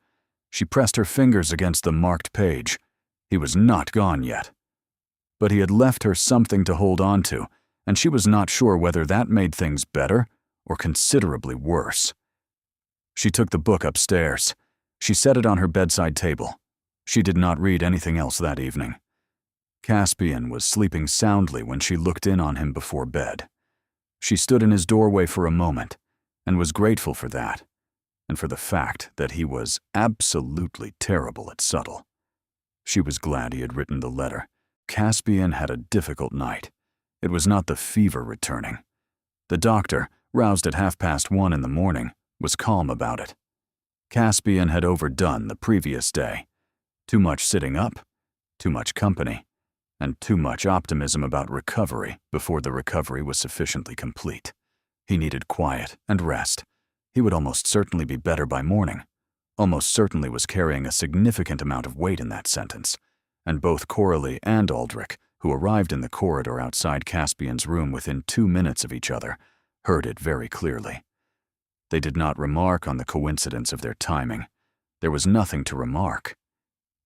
She pressed her fingers against the marked page. He was not gone yet. But he had left her something to hold on to, and she was not sure whether that made things better or considerably worse. She took the book upstairs. She set it on her bedside table. She did not read anything else that evening. Caspian was sleeping soundly when she looked in on him before bed. She stood in his doorway for a moment and was grateful for that, and for the fact that he was absolutely terrible at subtle. She was glad he had written the letter. Caspian had a difficult night. It was not the fever returning. The doctor, roused at 1:30 in the morning, was calm about it. Caspian had overdone the previous day. Too much sitting up, too much company, and too much optimism about recovery before the recovery was sufficiently complete. He needed quiet and rest. He would almost certainly be better by morning. Almost certainly was carrying a significant amount of weight in that sentence, and both Coralie and Aldrich, who arrived in the corridor outside Caspian's room within 2 minutes of each other, heard it very clearly. They did not remark on the coincidence of their timing. There was nothing to remark.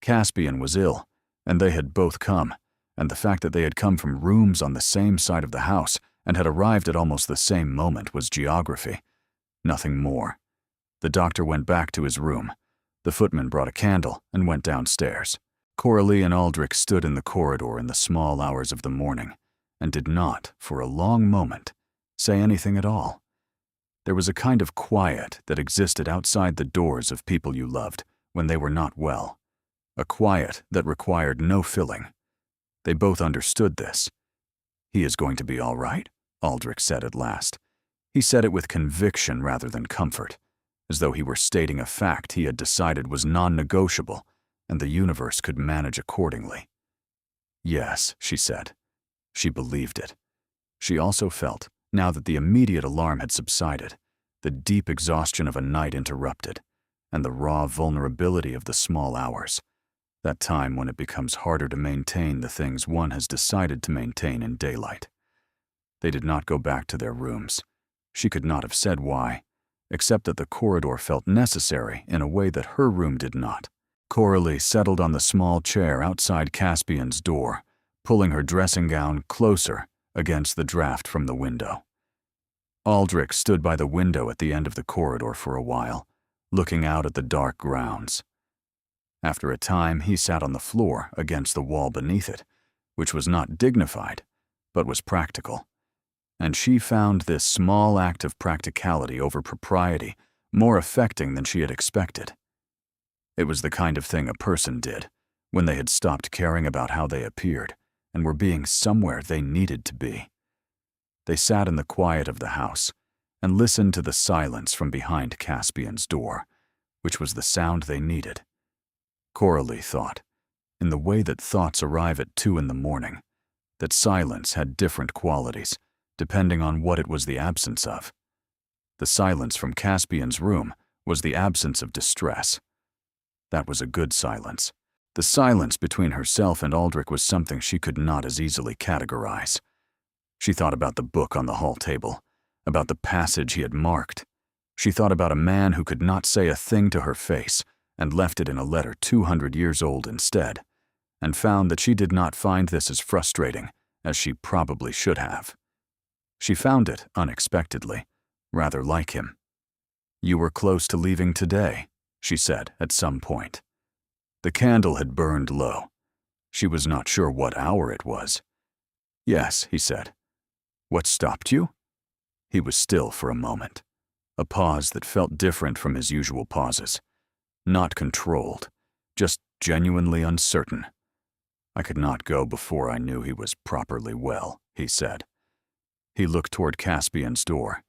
Caspian was ill, and they had both come, and the fact that they had come from rooms on the same side of the house and had arrived at almost the same moment was geography. Nothing more. The doctor went back to his room. The footman brought a candle and went downstairs. Coralie and Aldrich stood in the corridor in the small hours of the morning and did not, for a long moment, say anything at all. There was a kind of quiet that existed outside the doors of people you loved when they were not well, a quiet that required no filling. They both understood this. "He is going to be all right," Aldrich said at last. He said it with conviction rather than comfort, as though he were stating a fact he had decided was non-negotiable, and the universe could manage accordingly. "Yes," she said. She believed it. She also felt, now that the immediate alarm had subsided, the deep exhaustion of a night interrupted, and the raw vulnerability of the small hours, that time when it becomes harder to maintain the things one has decided to maintain in daylight. They did not go back to their rooms. She could not have said why, except that the corridor felt necessary in a way that her room did not. Coralie settled on the small chair outside Caspian's door, pulling her dressing gown closer against the draft from the window. Aldrich stood by the window at the end of the corridor for a while, looking out at the dark grounds. After a time, he sat on the floor against the wall beneath it, which was not dignified, but was practical. And she found this small act of practicality over propriety more affecting than she had expected. It was the kind of thing a person did when they had stopped caring about how they appeared and were being somewhere they needed to be. They sat in the quiet of the house and listened to the silence from behind Caspian's door, which was the sound they needed. Coralie thought, in the way that thoughts arrive at 2 in the morning, that silence had different qualities, depending on what it was the absence of. The silence from Caspian's room was the absence of distress. That was a good silence. The silence between herself and Aldrich was something she could not as easily categorize. She thought about the book on the hall table, about the passage he had marked. She thought about a man who could not say a thing to her face and left it in a letter 200 years old instead, and found that she did not find this as frustrating as she probably should have. She found it unexpectedly, rather like him. "You were close to leaving today," she said at some point. The candle had burned low. She was not sure what hour it was. "Yes," he said. "What stopped you?" He was still for a moment, a pause that felt different from his usual pauses. Not controlled, just genuinely uncertain. "I could not go before I knew he was properly well," he said. He looked toward Caspian's door.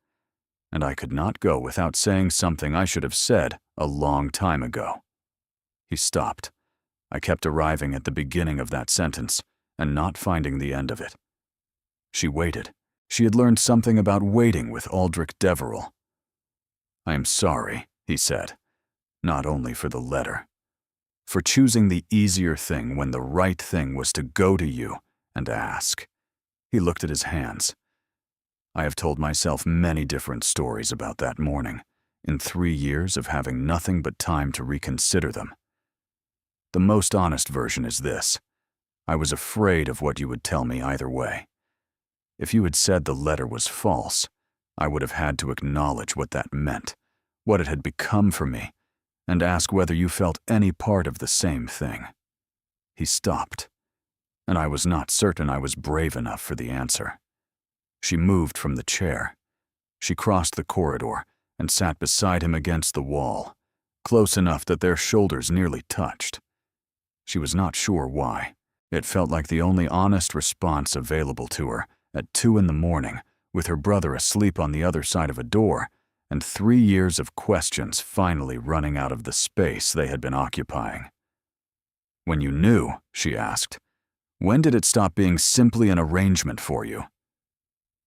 "And I could not go without saying something I should have said a long time ago." He stopped, I kept arriving at the beginning of that sentence and not finding the end of it. She waited. She had learned something about waiting with Aldrich Deverell. "I am sorry," he said, "not only for the letter, for choosing the easier thing when the right thing was to go to you and ask." He looked at his hands. I have told myself many different stories about that morning, in 3 years of having nothing but time to reconsider them. The most honest version is this: I was afraid of what you would tell me either way. If you had said the letter was false, I would have had to acknowledge what that meant, what it had become for me, and ask whether you felt any part of the same thing. He stopped, and I was not certain I was brave enough for the answer. She moved from the chair. She crossed the corridor and sat beside him against the wall, close enough that their shoulders nearly touched. She was not sure why. It felt like the only honest response available to her at 2 in the morning, with her brother asleep on the other side of a door, and 3 years of questions finally running out of the space they had been occupying. "When you knew," she asked, "when did it stop being simply an arrangement for you?"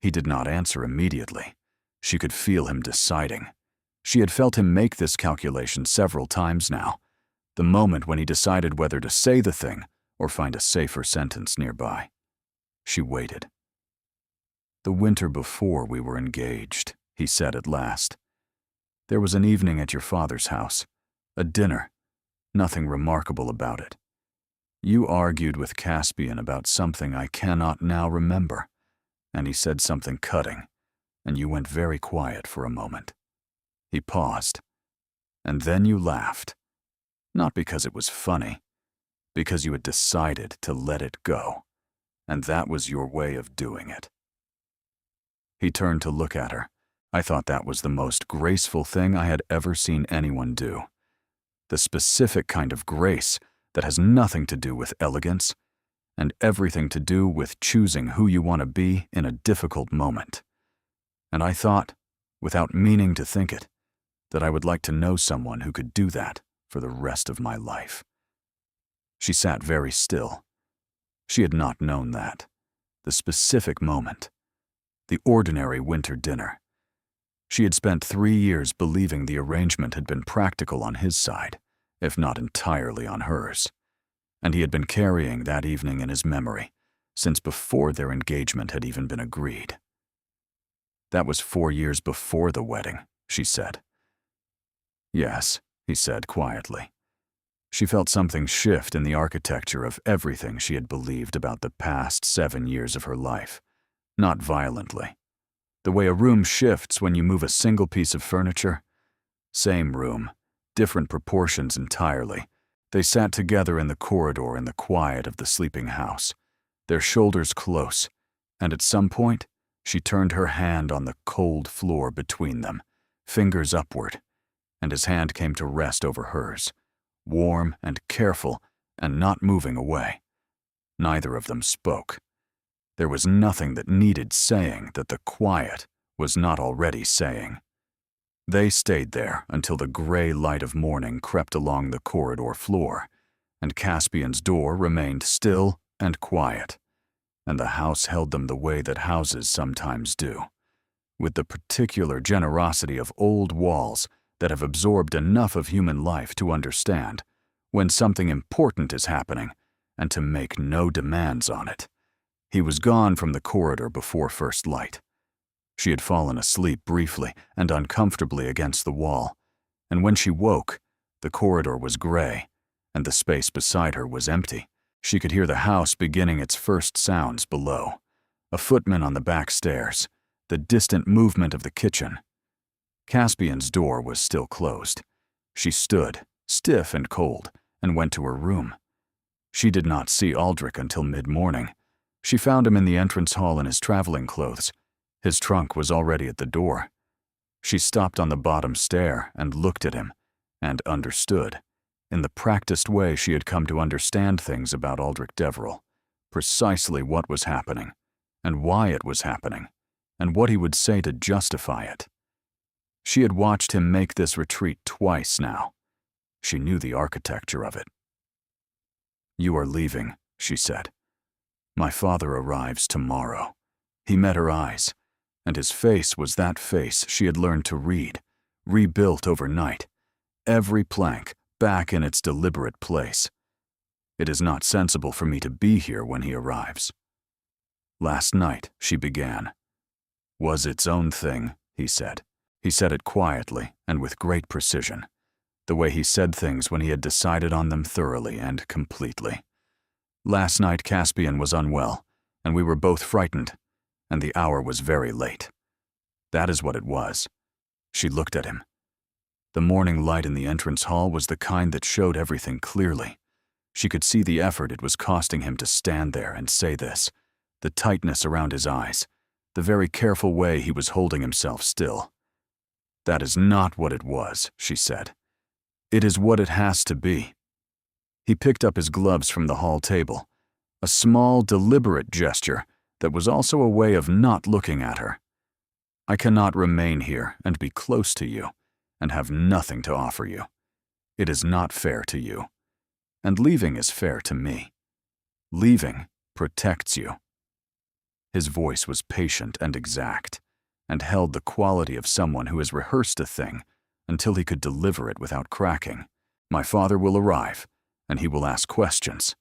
He did not answer immediately. She could feel him deciding. She had felt him make this calculation several times now, the moment when he decided whether to say the thing or find a safer sentence nearby. She waited. "The winter before we were engaged," he said at last. "There was an evening at your father's house, a dinner, nothing remarkable about it. You argued with Caspian about something I cannot now remember, and he said something cutting, and you went very quiet for a moment." He paused, "and then you laughed, not because it was funny, because you had decided to let it go, and that was your way of doing it." He turned to look at her. I thought that was the most graceful thing I had ever seen anyone do. The specific kind of grace that has nothing to do with elegance and everything to do with choosing who you want to be in a difficult moment. And I thought, without meaning to think it, that I would like to know someone who could do that for the rest of my life. She sat very still. She had not known that. The specific moment. The ordinary winter dinner. She had spent 3 years believing the arrangement had been practical on his side, if not entirely on hers, and he had been carrying that evening in his memory since before their engagement had even been agreed. "That was 4 years before the wedding," she said. "Yes," he said quietly. She felt something shift in the architecture of everything she had believed about the past 7 years of her life, not violently. The way a room shifts when you move a single piece of furniture. Same room, different proportions entirely. They sat together in the corridor in the quiet of the sleeping house, their shoulders close, and at some point, she turned her hand on the cold floor between them, fingers upward, and his hand came to rest over hers, warm and careful and not moving away. Neither of them spoke. There was nothing that needed saying that the quiet was not already saying. They stayed there until the gray light of morning crept along the corridor floor, and Caspian's door remained still and quiet, and the house held them the way that houses sometimes do, with the particular generosity of old walls that have absorbed enough of human life to understand when something important is happening and to make no demands on it. He was gone from the corridor before first light. She had fallen asleep briefly and uncomfortably against the wall, and when she woke, the corridor was gray, and the space beside her was empty. She could hear the house beginning its first sounds below, a footman on the back stairs, the distant movement of the kitchen. Caspian's door was still closed. She stood, stiff and cold, and went to her room. She did not see Aldrich until mid-morning. She found him in the entrance hall in his traveling clothes. His trunk was already at the door. She stopped on the bottom stair and looked at him, and understood, in the practiced way she had come to understand things about Aldrich Deverell, precisely what was happening, and why it was happening, and what he would say to justify it. She had watched him make this retreat twice now. She knew the architecture of it. "You are leaving," she said. "My father arrives tomorrow." He met her eyes, and his face was that face she had learned to read, rebuilt overnight, every plank back in its deliberate place. "It is not sensible for me to be here when he arrives." "Last night," she began. "Was its own thing," he said. He said it quietly and with great precision, the way he said things when he had decided on them thoroughly and completely. "Last night Caspian was unwell, and we were both frightened, and the hour was very late. That is what it was." She looked at him. The morning light in the entrance hall was the kind that showed everything clearly. She could see the effort it was costing him to stand there and say this, the tightness around his eyes, the very careful way he was holding himself still. "That is not what it was," she said. "It is what it has to be." He picked up his gloves from the hall table, a small, deliberate gesture that was also a way of not looking at her. "I cannot remain here and be close to you and have nothing to offer you. It is not fair to you. And leaving is fair to me. Leaving protects you." His voice was patient and exact, and held the quality of someone who has rehearsed a thing until he could deliver it without cracking. "My father will arrive, and he will ask questions,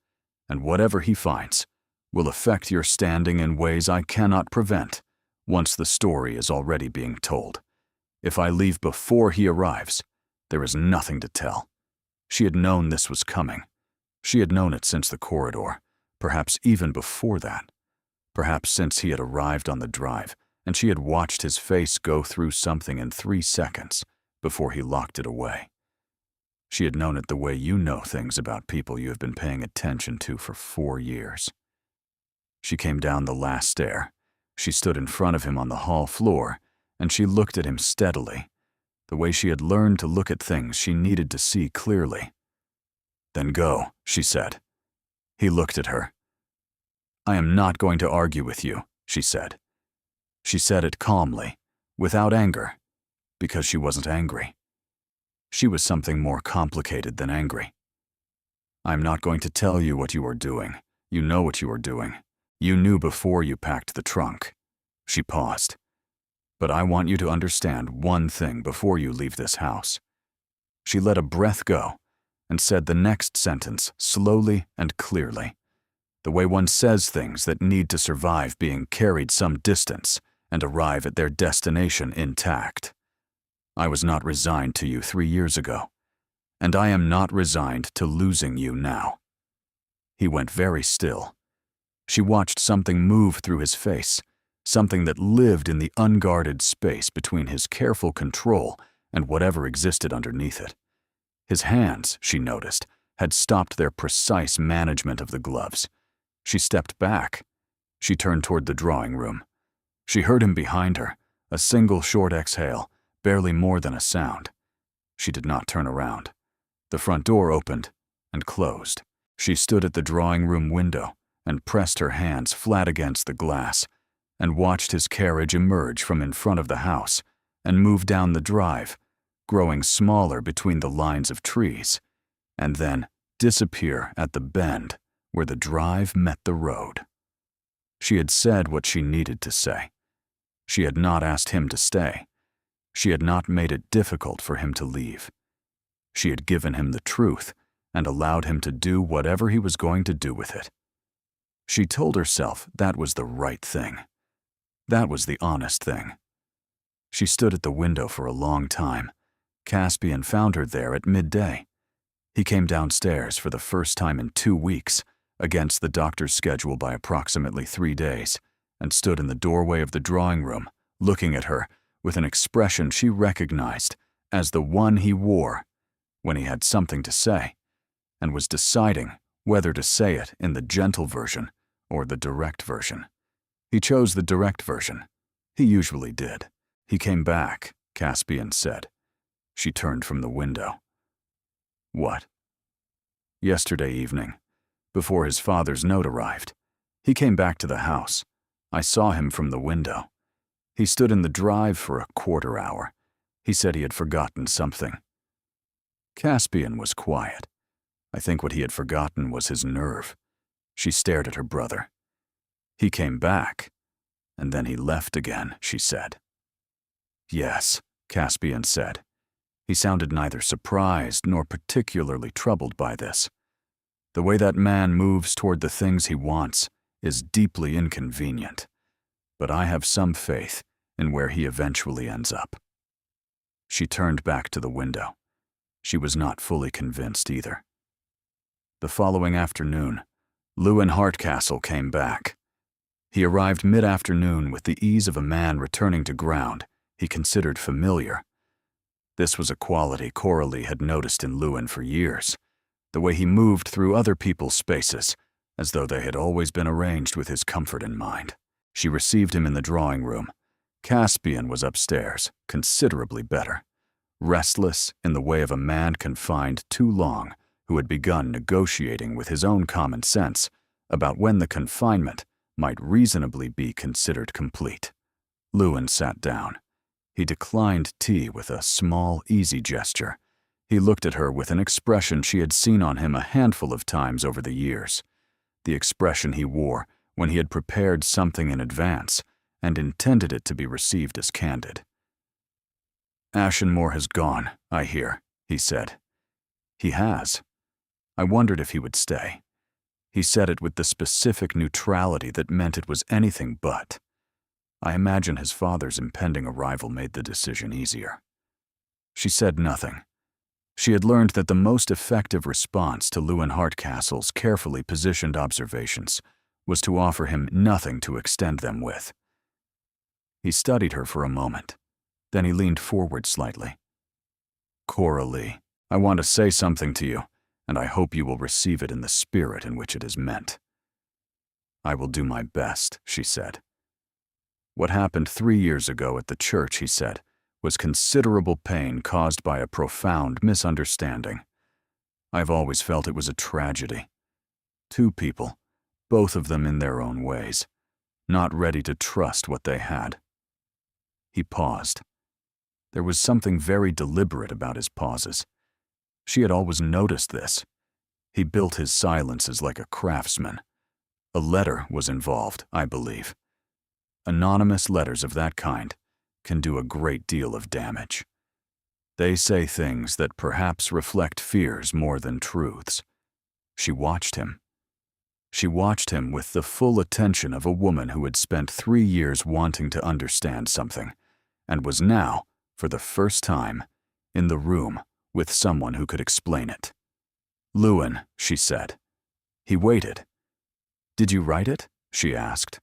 and whatever he finds will affect your standing in ways I cannot prevent once the story is already being told. If I leave before he arrives, there is nothing to tell." She had known this was coming. She had known it since the corridor, perhaps even before that. Perhaps since he had arrived on the drive, and she had watched his face go through something in 3 seconds before he locked it away. She had known it the way you know things about people you have been paying attention to for 4 years. She came down the last stair. She stood in front of him on the hall floor, and she looked at him steadily, the way she had learned to look at things she needed to see clearly. "Then go," she said. He looked at her. "I am not going to argue with you," she said. She said it calmly, without anger, because she wasn't angry. She was something more complicated than angry. "I'm not going to tell you what you are doing. You know what you are doing. You knew before you packed the trunk." She paused. "But I want you to understand one thing before you leave this house." She let a breath go and said the next sentence slowly and clearly, the way one says things that need to survive being carried some distance and arrive at their destination intact. "I was not resigned to you 3 years ago, and I am not resigned to losing you now." He went very still. She watched something move through his face, something that lived in the unguarded space between his careful control and whatever existed underneath it. His hands, she noticed, had stopped their precise management of the gloves. She stepped back. She turned toward the drawing room. She heard him behind her, a single short exhale, barely more than a sound. She did not turn around. The front door opened and closed. She stood at the drawing room window and pressed her hands flat against the glass and watched his carriage emerge from in front of the house and move down the drive, growing smaller between the lines of trees, and then disappear at the bend where the drive met the road. She had said what she needed to say. She had not asked him to stay. She had not made it difficult for him to leave. She had given him the truth and allowed him to do whatever he was going to do with it. She told herself that was the right thing. That was the honest thing. She stood at the window for a long time. Caspian found her there at midday. He came downstairs for the first time in 2 weeks, against the doctor's schedule by approximately 3 days, and stood in the doorway of the drawing room, looking at her with an expression she recognized as the one he wore when he had something to say, and was deciding whether to say it in the gentle version or the direct version. He chose the direct version. He usually did. "He came back," Caspian said. She turned from the window. "What?" "Yesterday evening, before his father's note arrived. He came back to the house. I saw him from the window. He stood in the drive for a quarter hour. He said he had forgotten something." Caspian was quiet. I think what he had forgotten was his nerve. She stared at her brother. He came back, and then he left again, she said. Yes, Caspian said. He sounded neither surprised nor particularly troubled by this. The way that man moves toward the things he wants is deeply inconvenient, but I have some faith in where he eventually ends up. She turned back to the window. She was not fully convinced either. The following afternoon, Lewin Hardcastle came back. He arrived mid-afternoon with the ease of a man returning to ground he considered familiar. This was a quality Coralie had noticed in Lewin for years, the way he moved through other people's spaces, as though they had always been arranged with his comfort in mind. She received him in the drawing room. Caspian was upstairs, considerably better, restless in the way of a man confined too long who had begun negotiating with his own common sense about when the confinement might reasonably be considered complete. Lewin sat down. He declined tea with a small, easy gesture. He looked at her with an expression she had seen on him a handful of times over the years, the expression he wore when he had prepared something in advance and intended it to be received as candid. "Ashenmore has gone, I hear," he said. "He has." I wondered if he would stay. He said it with the specific neutrality that meant it was anything but. I imagine his father's impending arrival made the decision easier. She said nothing. She had learned that the most effective response to Lewin Hardcastle's carefully positioned observations was to offer him nothing to extend them with. He studied her for a moment. Then he leaned forward slightly. "Coralie, I want to say something to you, and I hope you will receive it in the spirit in which it is meant." "I will do my best," she said. "What happened 3 years ago at the church," he said, "was considerable pain caused by a profound misunderstanding. I've always felt it was a tragedy. Two people, both of them in their own ways, not ready to trust what they had." He paused. There was something very deliberate about his pauses. She had always noticed this. He built his silences like a craftsman. A letter was involved, I believe. Anonymous letters of that kind can do a great deal of damage. They say things that perhaps reflect fears more than truths. She watched him. She watched him with the full attention of a woman who had spent 3 years wanting to understand something, and was now, for the first time, in the room with someone who could explain it. "Lewin," she said. He waited. "Did you write it?" she asked.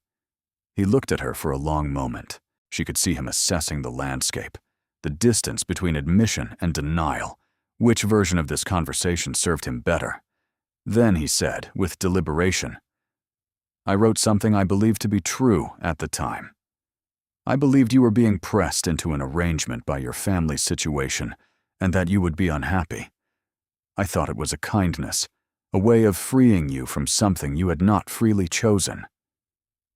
He looked at her for a long moment. She could see him assessing the landscape, the distance between admission and denial, which version of this conversation served him better. Then he said, with deliberation, "I wrote something I believed to be true at the time. I believed you were being pressed into an arrangement by your family's situation and that you would be unhappy. I thought it was a kindness, a way of freeing you from something you had not freely chosen."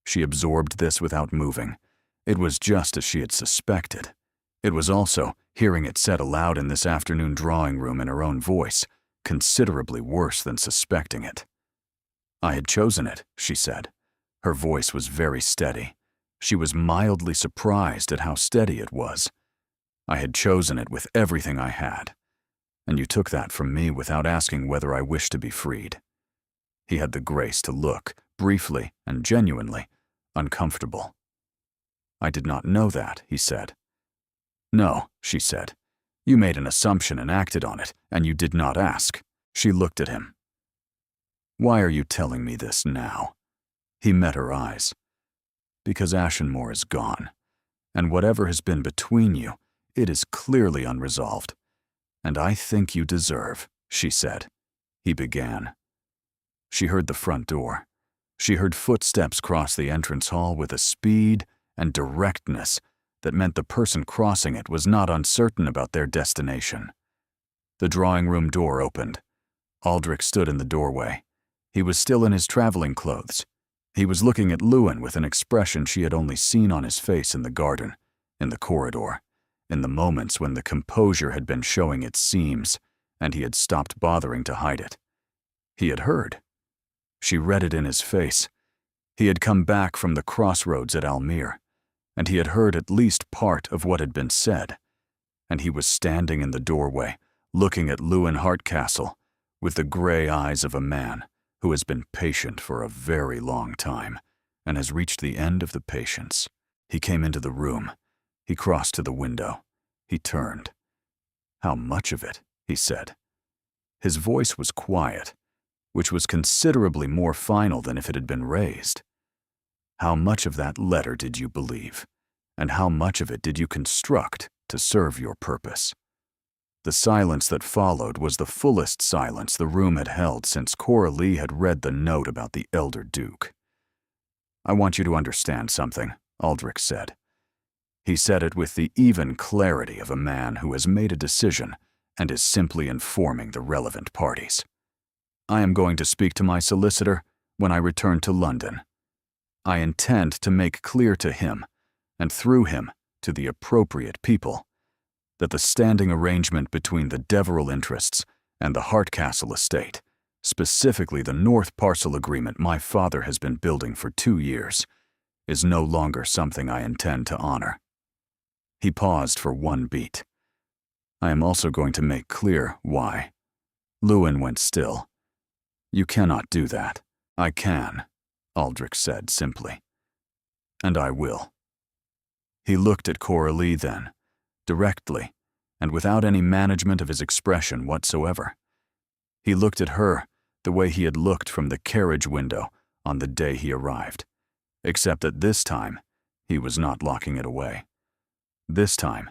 She absorbed this without moving. It was just as she had suspected. It was also, hearing it said aloud in this afternoon drawing room in her own voice, considerably worse than suspecting it. "I had chosen it," she said. Her voice was very steady. She was mildly surprised at how steady it was. "I had chosen it with everything I had, and you took that from me without asking whether I wished to be freed." He had the grace to look, briefly and genuinely, uncomfortable. "I did not know that," he said. "No," she said. "You made an assumption and acted on it, and you did not ask." She looked at him. "Why are you telling me this now?" He met her eyes. "Because Ashenmore is gone, and whatever has been between you, it is clearly unresolved. And I think you deserve," she said. He began. She heard the front door. She heard footsteps cross the entrance hall with a speed and directness that meant the person crossing it was not uncertain about their destination. The drawing room door opened. Aldrich stood in the doorway. He was still in his traveling clothes. He was looking at Lewin with an expression she had only seen on his face in the garden, in the corridor, in the moments when the composure had been showing its seams, and he had stopped bothering to hide it. He had heard. She read it in his face. He had come back from the crossroads at Almere, and he had heard at least part of what had been said, and he was standing in the doorway, looking at Lewin Hardcastle with the gray eyes of a man who has been patient for a very long time and has reached the end of the patience. He came into the room. He crossed to the window. He turned. "How much of it?" he said. His voice was quiet, which was considerably more final than if it had been raised. "How much of that letter did you believe, and how much of it did you construct to serve your purpose?" The silence that followed was the fullest silence the room had held since Coralie had read the note about the elder Duke. "I want you to understand something," Aldrich said. He said it with the even clarity of a man who has made a decision and is simply informing the relevant parties. "I am going to speak to my solicitor when I return to London. I intend to make clear to him, and through him to the appropriate people, that the standing arrangement between the Deverell interests and the Hardcastle estate, specifically the North Parcel Agreement my father has been building for 2 years, is no longer something I intend to honor." He paused for one beat. "I am also going to make clear why." Lewin went still. "You cannot do that." "I can," Aldrich said simply. "And I will." He looked at Coralie then, directly, and without any management of his expression whatsoever. He looked at her the way he had looked from the carriage window on the day he arrived, except that this time he was not locking it away. This time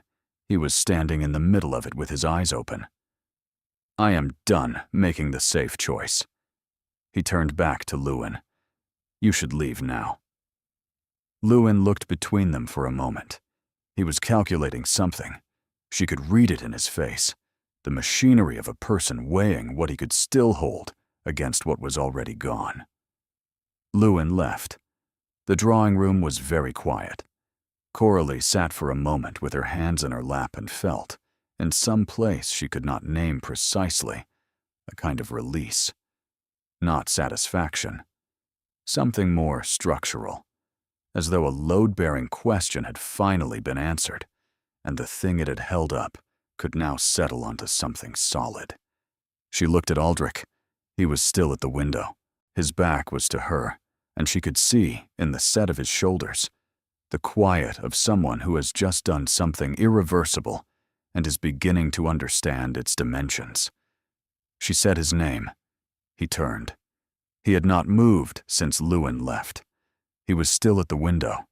he was standing in the middle of it with his eyes open. "I am done making the safe choice." He turned back to Lewin. "You should leave now." Lewin looked between them for a moment. He was calculating something. She could read it in his face, the machinery of a person weighing what he could still hold against what was already gone. Lewin left. The drawing room was very quiet. Coralie sat for a moment with her hands in her lap and felt, in some place she could not name precisely, a kind of release. Not satisfaction. Something more structural, as though a load-bearing question had finally been answered, and the thing it had held up could now settle onto something solid. She looked at Aldrich. He was still at the window. His back was to her, and she could see, in the set of his shoulders, the quiet of someone who has just done something irreversible and is beginning to understand its dimensions. She said his name. He turned. He had not moved since Lewin left. He was still at the window.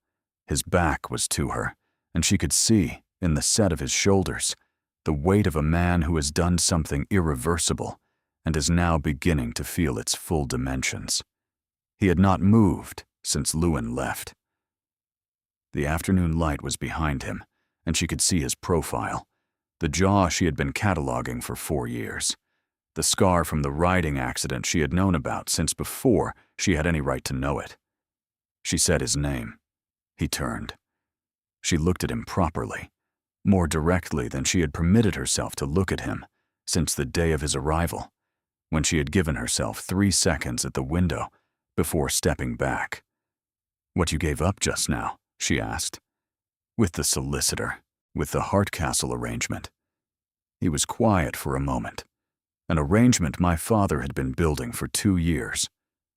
His back was to her, and she could see, in the set of his shoulders, the weight of a man who has done something irreversible and is now beginning to feel its full dimensions. He had not moved since Lewin left. The afternoon light was behind him, and she could see his profile, the jaw she had been cataloging for 4 years, the scar from the riding accident she had known about since before she had any right to know it. She said his name. He turned. She looked at him properly, more directly than she had permitted herself to look at him since the day of his arrival, when she had given herself 3 seconds at the window before stepping back. "What you gave up just now?" she asked. "With the solicitor, with the Hardcastle arrangement." He was quiet for a moment. "An arrangement my father had been building for 2 years,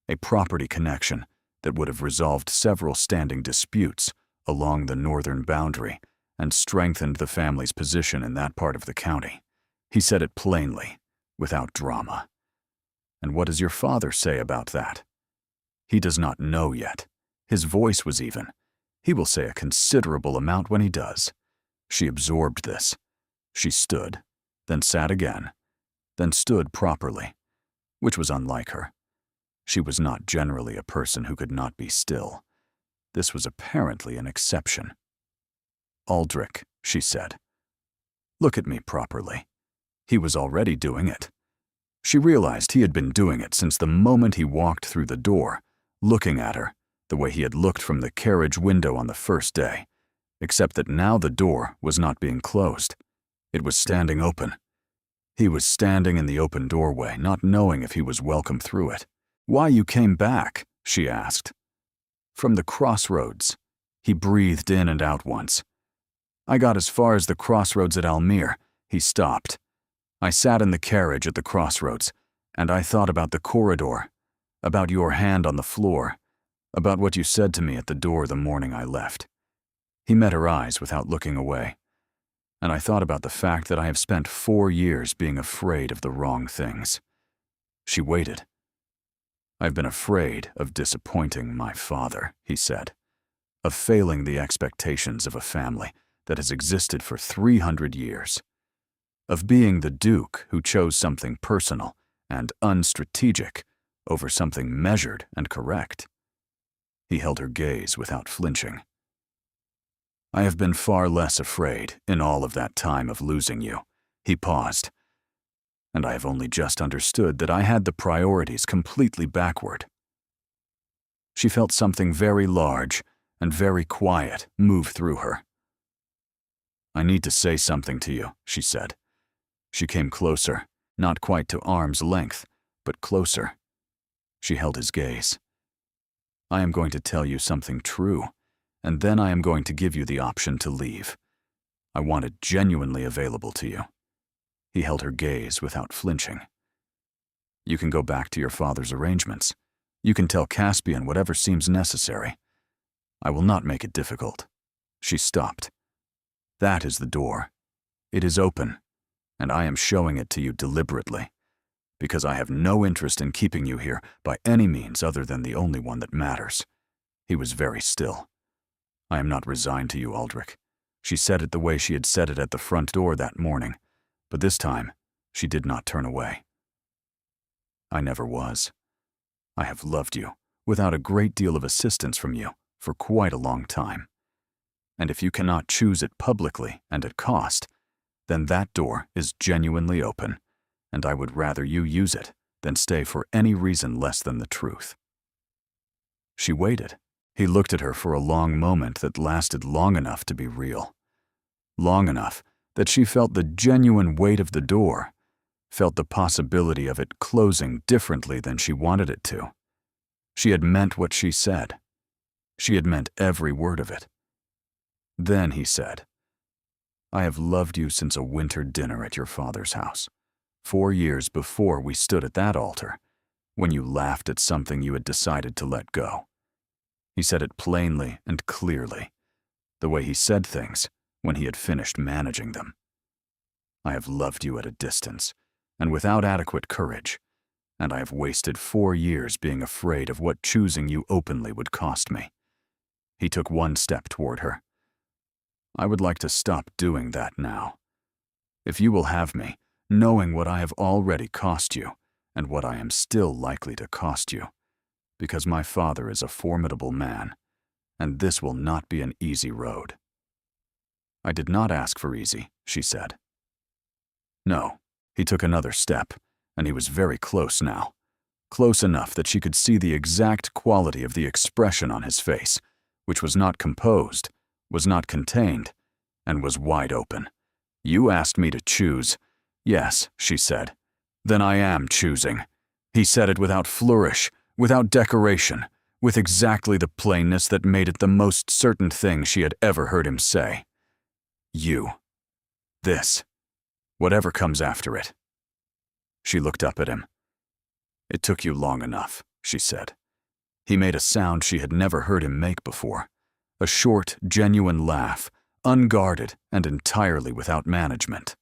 a property connection that would have resolved several standing disputes along the northern boundary and strengthened the family's position in that part of the county." He said it plainly, without drama. "And what does your father say about that?" "He does not know yet." His voice was even. "He will say a considerable amount when he does." She absorbed this. She stood, then sat again, then stood properly, which was unlike her. She was not generally a person who could not be still. This was apparently an exception. "Aldrich," she said, "look at me properly." He was already doing it. She realized he had been doing it since the moment he walked through the door, looking at her the way he had looked from the carriage window on the first day, except that now the door was not being closed. It was standing open. He was standing in the open doorway, not knowing if he was welcome through it. "Why you came back?" she asked. "From the crossroads." He breathed in and out once. "I got as far as the crossroads at Almere." He stopped. "I sat in the carriage at the crossroads, and I thought about the corridor, about your hand on the floor, about what you said to me at the door the morning I left." He met her eyes without looking away. "And I thought about the fact that I have spent 4 years being afraid of the wrong things." She waited. "I've been afraid of disappointing my father," he said, "of failing the expectations of a family that has existed for 300 years, of being the Duke who chose something personal and unstrategic over something measured and correct." He held her gaze without flinching. "I have been far less afraid in all of that time of losing you." He paused. "And I have only just understood that I had the priorities completely backward." She felt something very large and very quiet move through her. "I need to say something to you," she said. She came closer, not quite to arm's length, but closer. She held his gaze. "I am going to tell you something true, and then I am going to give you the option to leave. I want it genuinely available to you." He held her gaze without flinching. "You can go back to your father's arrangements. You can tell Caspian whatever seems necessary. I will not make it difficult." She stopped. "That is the door. It is open, and I am showing it to you deliberately, because I have no interest in keeping you here by any means other than the only one that matters." He was very still. "I am not resigned to you, Aldrich." She said it the way she had said it at the front door that morning, but this time she did not turn away. "I never was. I have loved you, without a great deal of assistance from you, for quite a long time. And if you cannot choose it publicly and at cost, then that door is genuinely open, and I would rather you use it than stay for any reason less than the truth." She waited. He looked at her for a long moment that lasted long enough to be real. Long enough that she felt the genuine weight of the door, felt the possibility of it closing differently than she wanted it to. She had meant what she said. She had meant every word of it. Then he said, "I have loved you since a winter dinner at your father's house, 4 years before we stood at that altar, when you laughed at something you had decided to let go." He said it plainly and clearly, the way he said things when he had finished managing them. "I have loved you at a distance, and without adequate courage, and I have wasted 4 years being afraid of what choosing you openly would cost me." He took one step toward her. "I would like to stop doing that now. If you will have me, knowing what I have already cost you, and what I am still likely to cost you, because my father is a formidable man, and this will not be an easy road." "I did not ask for easy," she said. No, he took another step, and he was very close now, close enough that she could see the exact quality of the expression on his face, which was not composed, was not contained, and was wide open. "You asked me to choose." "Yes," she said. "Then I am choosing." He said it without flourish, without decoration, with exactly the plainness that made it the most certain thing she had ever heard him say. "You. This. Whatever comes after it." She looked up at him. "It took you long enough," she said. He made a sound she had never heard him make before, a short, genuine laugh, unguarded and entirely without management.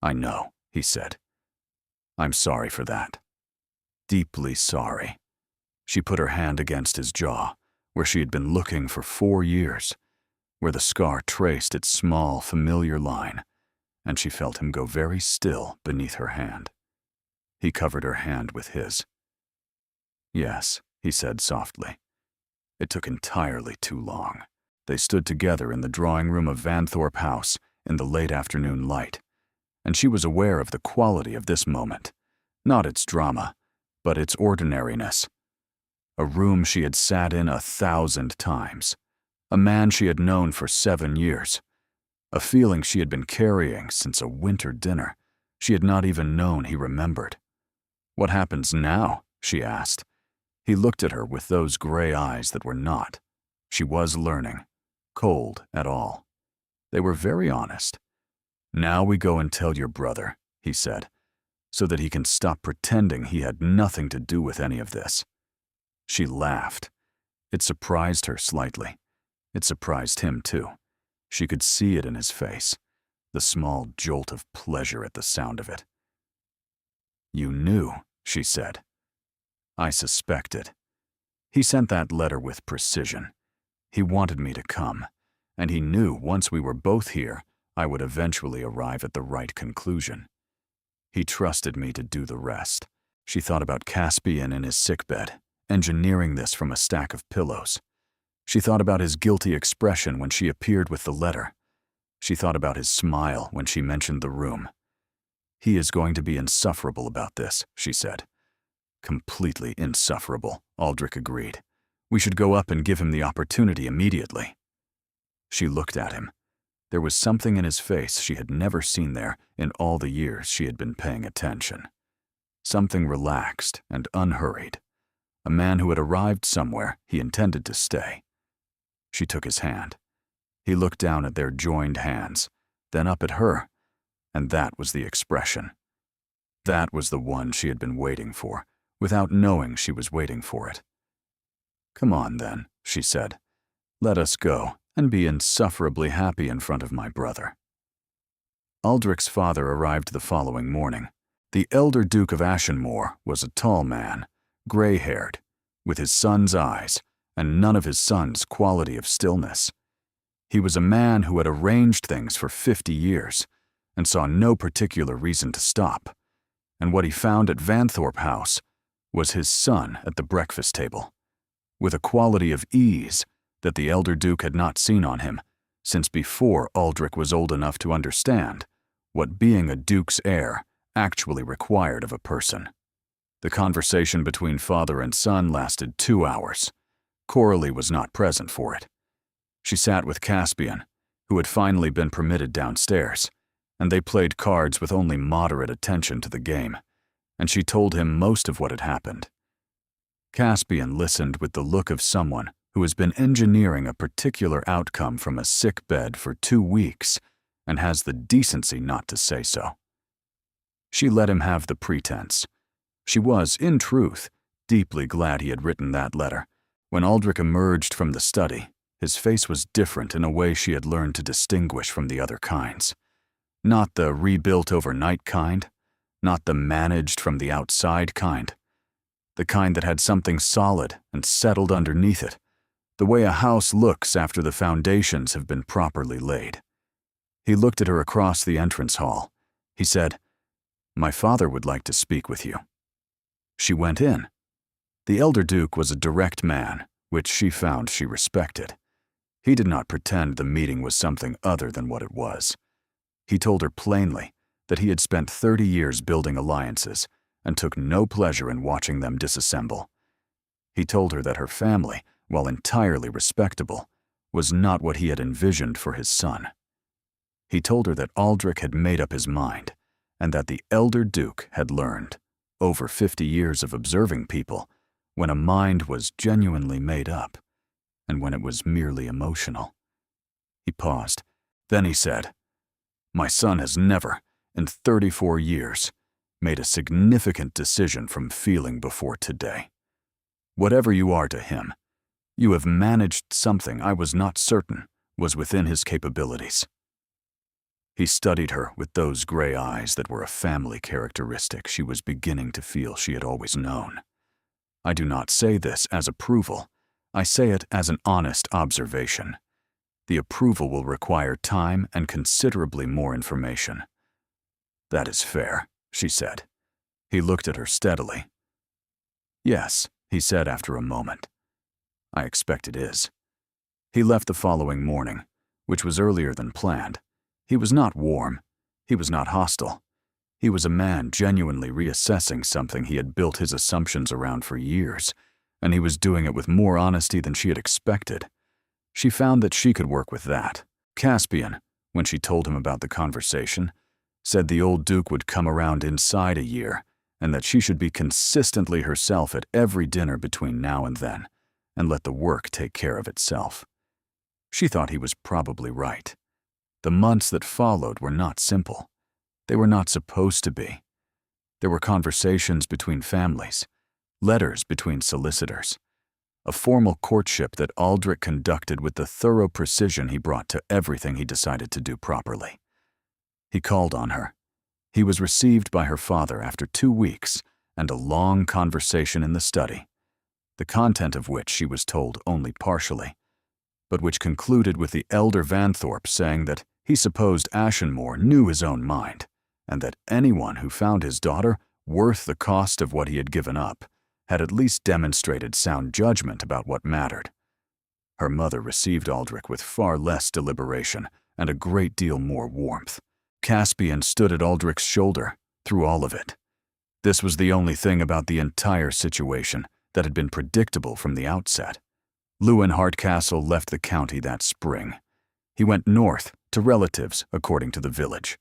"I know," he said. "I'm sorry for that. Deeply sorry." She put her hand against his jaw, where she had been looking for 4 years, where the scar traced its small, familiar line, and she felt him go very still beneath her hand. He covered her hand with his. "Yes," he said softly. "It took entirely too long." They stood together in the drawing room of Vanthorpe House in the late afternoon light, and she was aware of the quality of this moment, not its drama, but its ordinariness. A room she had sat in 1,000 times, a man she had known for 7 years, a feeling she had been carrying since a winter dinner, She had not even known he remembered. "What happens now?" she asked. He looked at her with those gray eyes that were not. She was learning. Cold at all. They were very honest. "Now we go and tell your brother," he said, "so that he can stop pretending he had nothing to do with any of this." She laughed. It surprised her slightly. It surprised him too. She could see it in his face, the small jolt of pleasure at the sound of it. "You knew," she said. "I suspected. He sent that letter with precision. He wanted me to come, and he knew once we were both here, I would eventually arrive at the right conclusion. He trusted me to do the rest." She thought about Caspian in his sickbed, engineering this from a stack of pillows. She thought about his guilty expression when she appeared with the letter. She thought about his smile when she mentioned the room. "He is going to be insufferable about this," she said. "Completely insufferable," Aldrich agreed. "We should go up and give him the opportunity immediately." She looked at him. There was something in his face she had never seen there in all the years she had been paying attention. Something relaxed and unhurried. A man who had arrived somewhere he intended to stay. She took his hand. He looked down at their joined hands, then up at her, and that was the expression. That was the one she had been waiting for, without knowing she was waiting for it. "Come on, then," she said. "Let us go and be insufferably happy in front of my brother." Aldrich's father arrived the following morning. The elder Duke of Ashenmore was a tall man, gray-haired, with his son's eyes and none of his son's quality of stillness. He was a man who had arranged things for 50 years and saw no particular reason to stop, and what he found at Vanthorpe House was his son at the breakfast table, with a quality of ease that the elder Duke had not seen on him since before Aldrich was old enough to understand what being a Duke's heir actually required of a person. The conversation between father and son lasted 2 hours. Coralie was not present for it. She sat with Caspian, who had finally been permitted downstairs, and they played cards with only moderate attention to the game, and she told him most of what had happened. Caspian listened with the look of someone who has been engineering a particular outcome from a sick bed for 2 weeks and has the decency not to say so. She let him have the pretense. She was, in truth, deeply glad he had written that letter. When Aldrich emerged from the study, his face was different in a way she had learned to distinguish from the other kinds. Not the rebuilt overnight kind, not the managed from the outside kind. The kind that had something solid and settled underneath it, the way a house looks after the foundations have been properly laid. He looked at her across the entrance hall. He said, "My father would like to speak with you." She went in. The elder Duke was a direct man, which she found she respected. He did not pretend the meeting was something other than what it was. He told her plainly that he had spent 30 years building alliances and took no pleasure in watching them disassemble. He told her that her family, while entirely respectable, was not what he had envisioned for his son. He told her that Aldrich had made up his mind, and that the elder Duke had learned, over 50 years of observing people, when a mind was genuinely made up, and when it was merely emotional. He paused. Then he said, "My son has never, in 34 years, made a significant decision from feeling before today. Whatever you are to him, you have managed something I was not certain was within his capabilities." He studied her with those gray eyes that were a family characteristic she was beginning to feel she had always known. I do not say this as approval. I say it as an honest observation. The approval will require time and considerably more information. "That is fair," she said. He looked at her steadily. "Yes," he said after a moment. "I expect it is." He left the following morning, which was earlier than planned. He was not warm. He was not hostile. He was a man genuinely reassessing something he had built his assumptions around for years, and he was doing it with more honesty than she had expected. She found that she could work with that. Caspian, when she told him about the conversation, said the old Duke would come around inside a year, and that she should be consistently herself at every dinner between now and then, and let the work take care of itself. She thought he was probably right. The months that followed were not simple. They were not supposed to be. There were conversations between families, letters between solicitors, a formal courtship that Aldrich conducted with the thorough precision he brought to everything he decided to do properly. He called on her. He was received by her father after 2 weeks and a long conversation in the study, the content of which she was told only partially, but which concluded with the elder Vanthorpe saying that he supposed Ashenmore knew his own mind, and that anyone who found his daughter worth the cost of what he had given up had at least demonstrated sound judgment about what mattered. Her mother received Aldrich with far less deliberation and a great deal more warmth. Caspian stood at Aldrich's shoulder through all of it. This was the only thing about the entire situation that had been predictable from the outset. Lewin Hardcastle left the county that spring. He went north to relatives according to the village.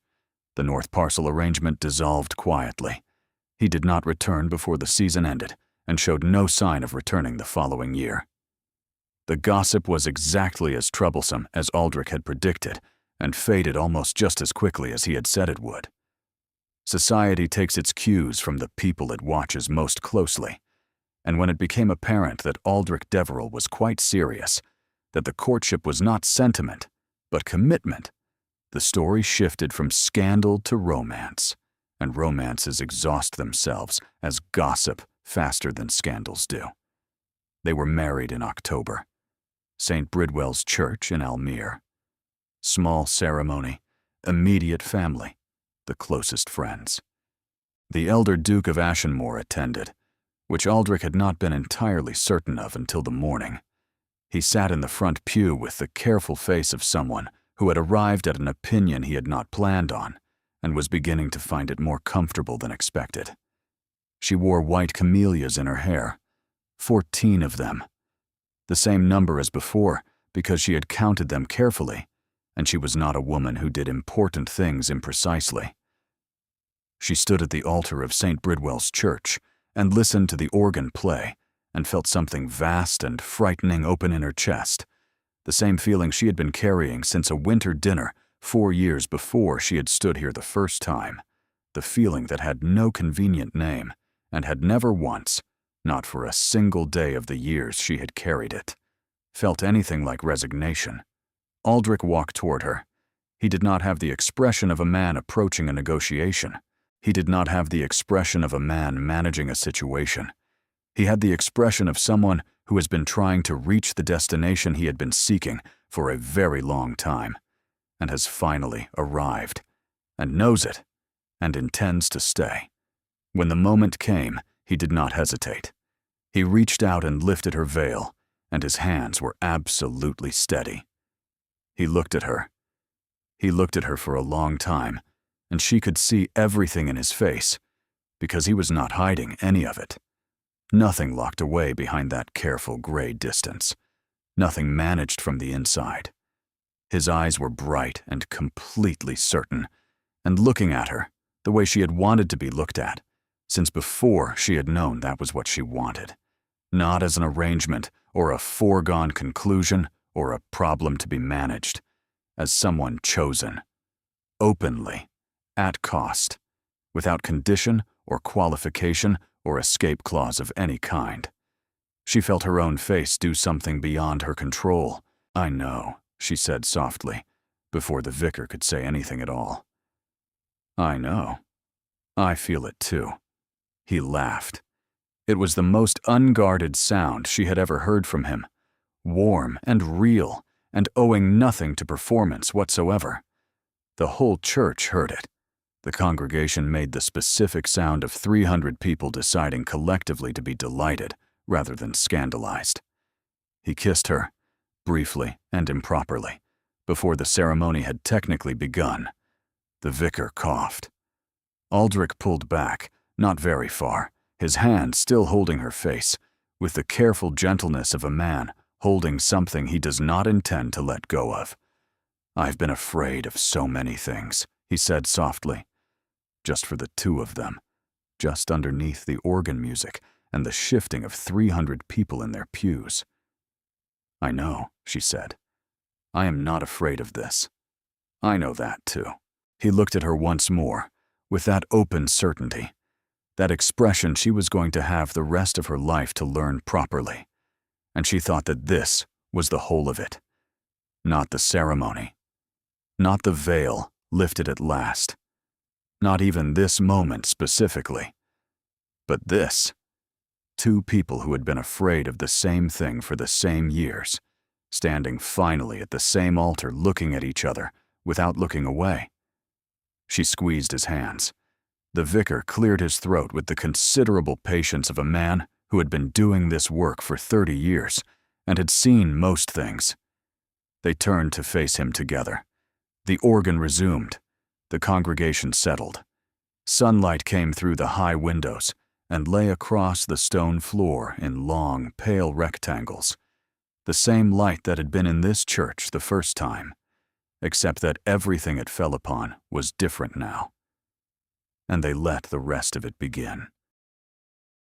The North Parcel arrangement dissolved quietly. He did not return before the season ended and showed no sign of returning the following year. The gossip was exactly as troublesome as Aldrich had predicted and faded almost just as quickly as he had said it would. Society takes its cues from the people it watches most closely, and when it became apparent that Aldrich Deverell was quite serious, that the courtship was not sentiment, but commitment, the story shifted from scandal to romance, and romances exhaust themselves as gossip faster than scandals do. They were married in October. St. Bridwell's Church in Almere. Small ceremony, immediate family, the closest friends. The elder Duke of Ashenmore attended, which Aldrich had not been entirely certain of until the morning. He sat in the front pew with the careful face of someone who had arrived at an opinion he had not planned on and was beginning to find it more comfortable than expected. She wore white camellias in her hair, 14 of them, the same number as before because she had counted them carefully, and she was not a woman who did important things imprecisely. She stood at the altar of St. Bridwell's Church and listened to the organ play and felt something vast and frightening open in her chest, the same feeling she had been carrying since a winter dinner 4 years before she had stood here the first time, the feeling that had no convenient name and had never once, not for a single day of the years she had carried it, felt anything like resignation. Aldrich walked toward her. He did not have the expression of a man approaching a negotiation. He did not have the expression of a man managing a situation. He had the expression of someone who has been trying to reach the destination he had been seeking for a very long time, and has finally arrived, and knows it, and intends to stay. When the moment came, he did not hesitate. He reached out and lifted her veil, and his hands were absolutely steady. He looked at her. He looked at her for a long time, and she could see everything in his face, because he was not hiding any of it. Nothing locked away behind that careful gray distance. Nothing managed from the inside. His eyes were bright and completely certain, and looking at her the way she had wanted to be looked at, since before she had known that was what she wanted. Not as an arrangement or a foregone conclusion or a problem to be managed, as someone chosen, openly, at cost, without condition or qualification or escape clause of any kind. She felt her own face do something beyond her control. "I know," she said softly, before the vicar could say anything at all. "I know. I feel it too." He laughed. It was the most unguarded sound she had ever heard from him, warm and real, and owing nothing to performance whatsoever. The whole church heard it. The congregation made the specific sound of 300 people deciding collectively to be delighted rather than scandalized. He kissed her, briefly and improperly, before the ceremony had technically begun. The vicar coughed. Aldrich pulled back, not very far, his hand still holding her face, with the careful gentleness of a man holding something he does not intend to let go of. "I've been afraid of so many things," he said softly, just for the two of them, just underneath the organ music and the shifting of 300 people in their pews. "I know," she said. "I am not afraid of this. I know that, too." He looked at her once more, with that open certainty, that expression she was going to have the rest of her life to learn properly. And she thought that this was the whole of it. Not the ceremony. Not the veil lifted at last. Not even this moment specifically. But this. Two people who had been afraid of the same thing for the same years, standing finally at the same altar looking at each other without looking away. She squeezed his hands. The vicar cleared his throat with the considerable patience of a man who had been doing this work for 30 years and had seen most things. They turned to face him together. The organ resumed. The congregation settled. Sunlight came through the high windows and lay across the stone floor in long, pale rectangles. The same light that had been in this church the first time, except that everything it fell upon was different now. And they let the rest of it begin.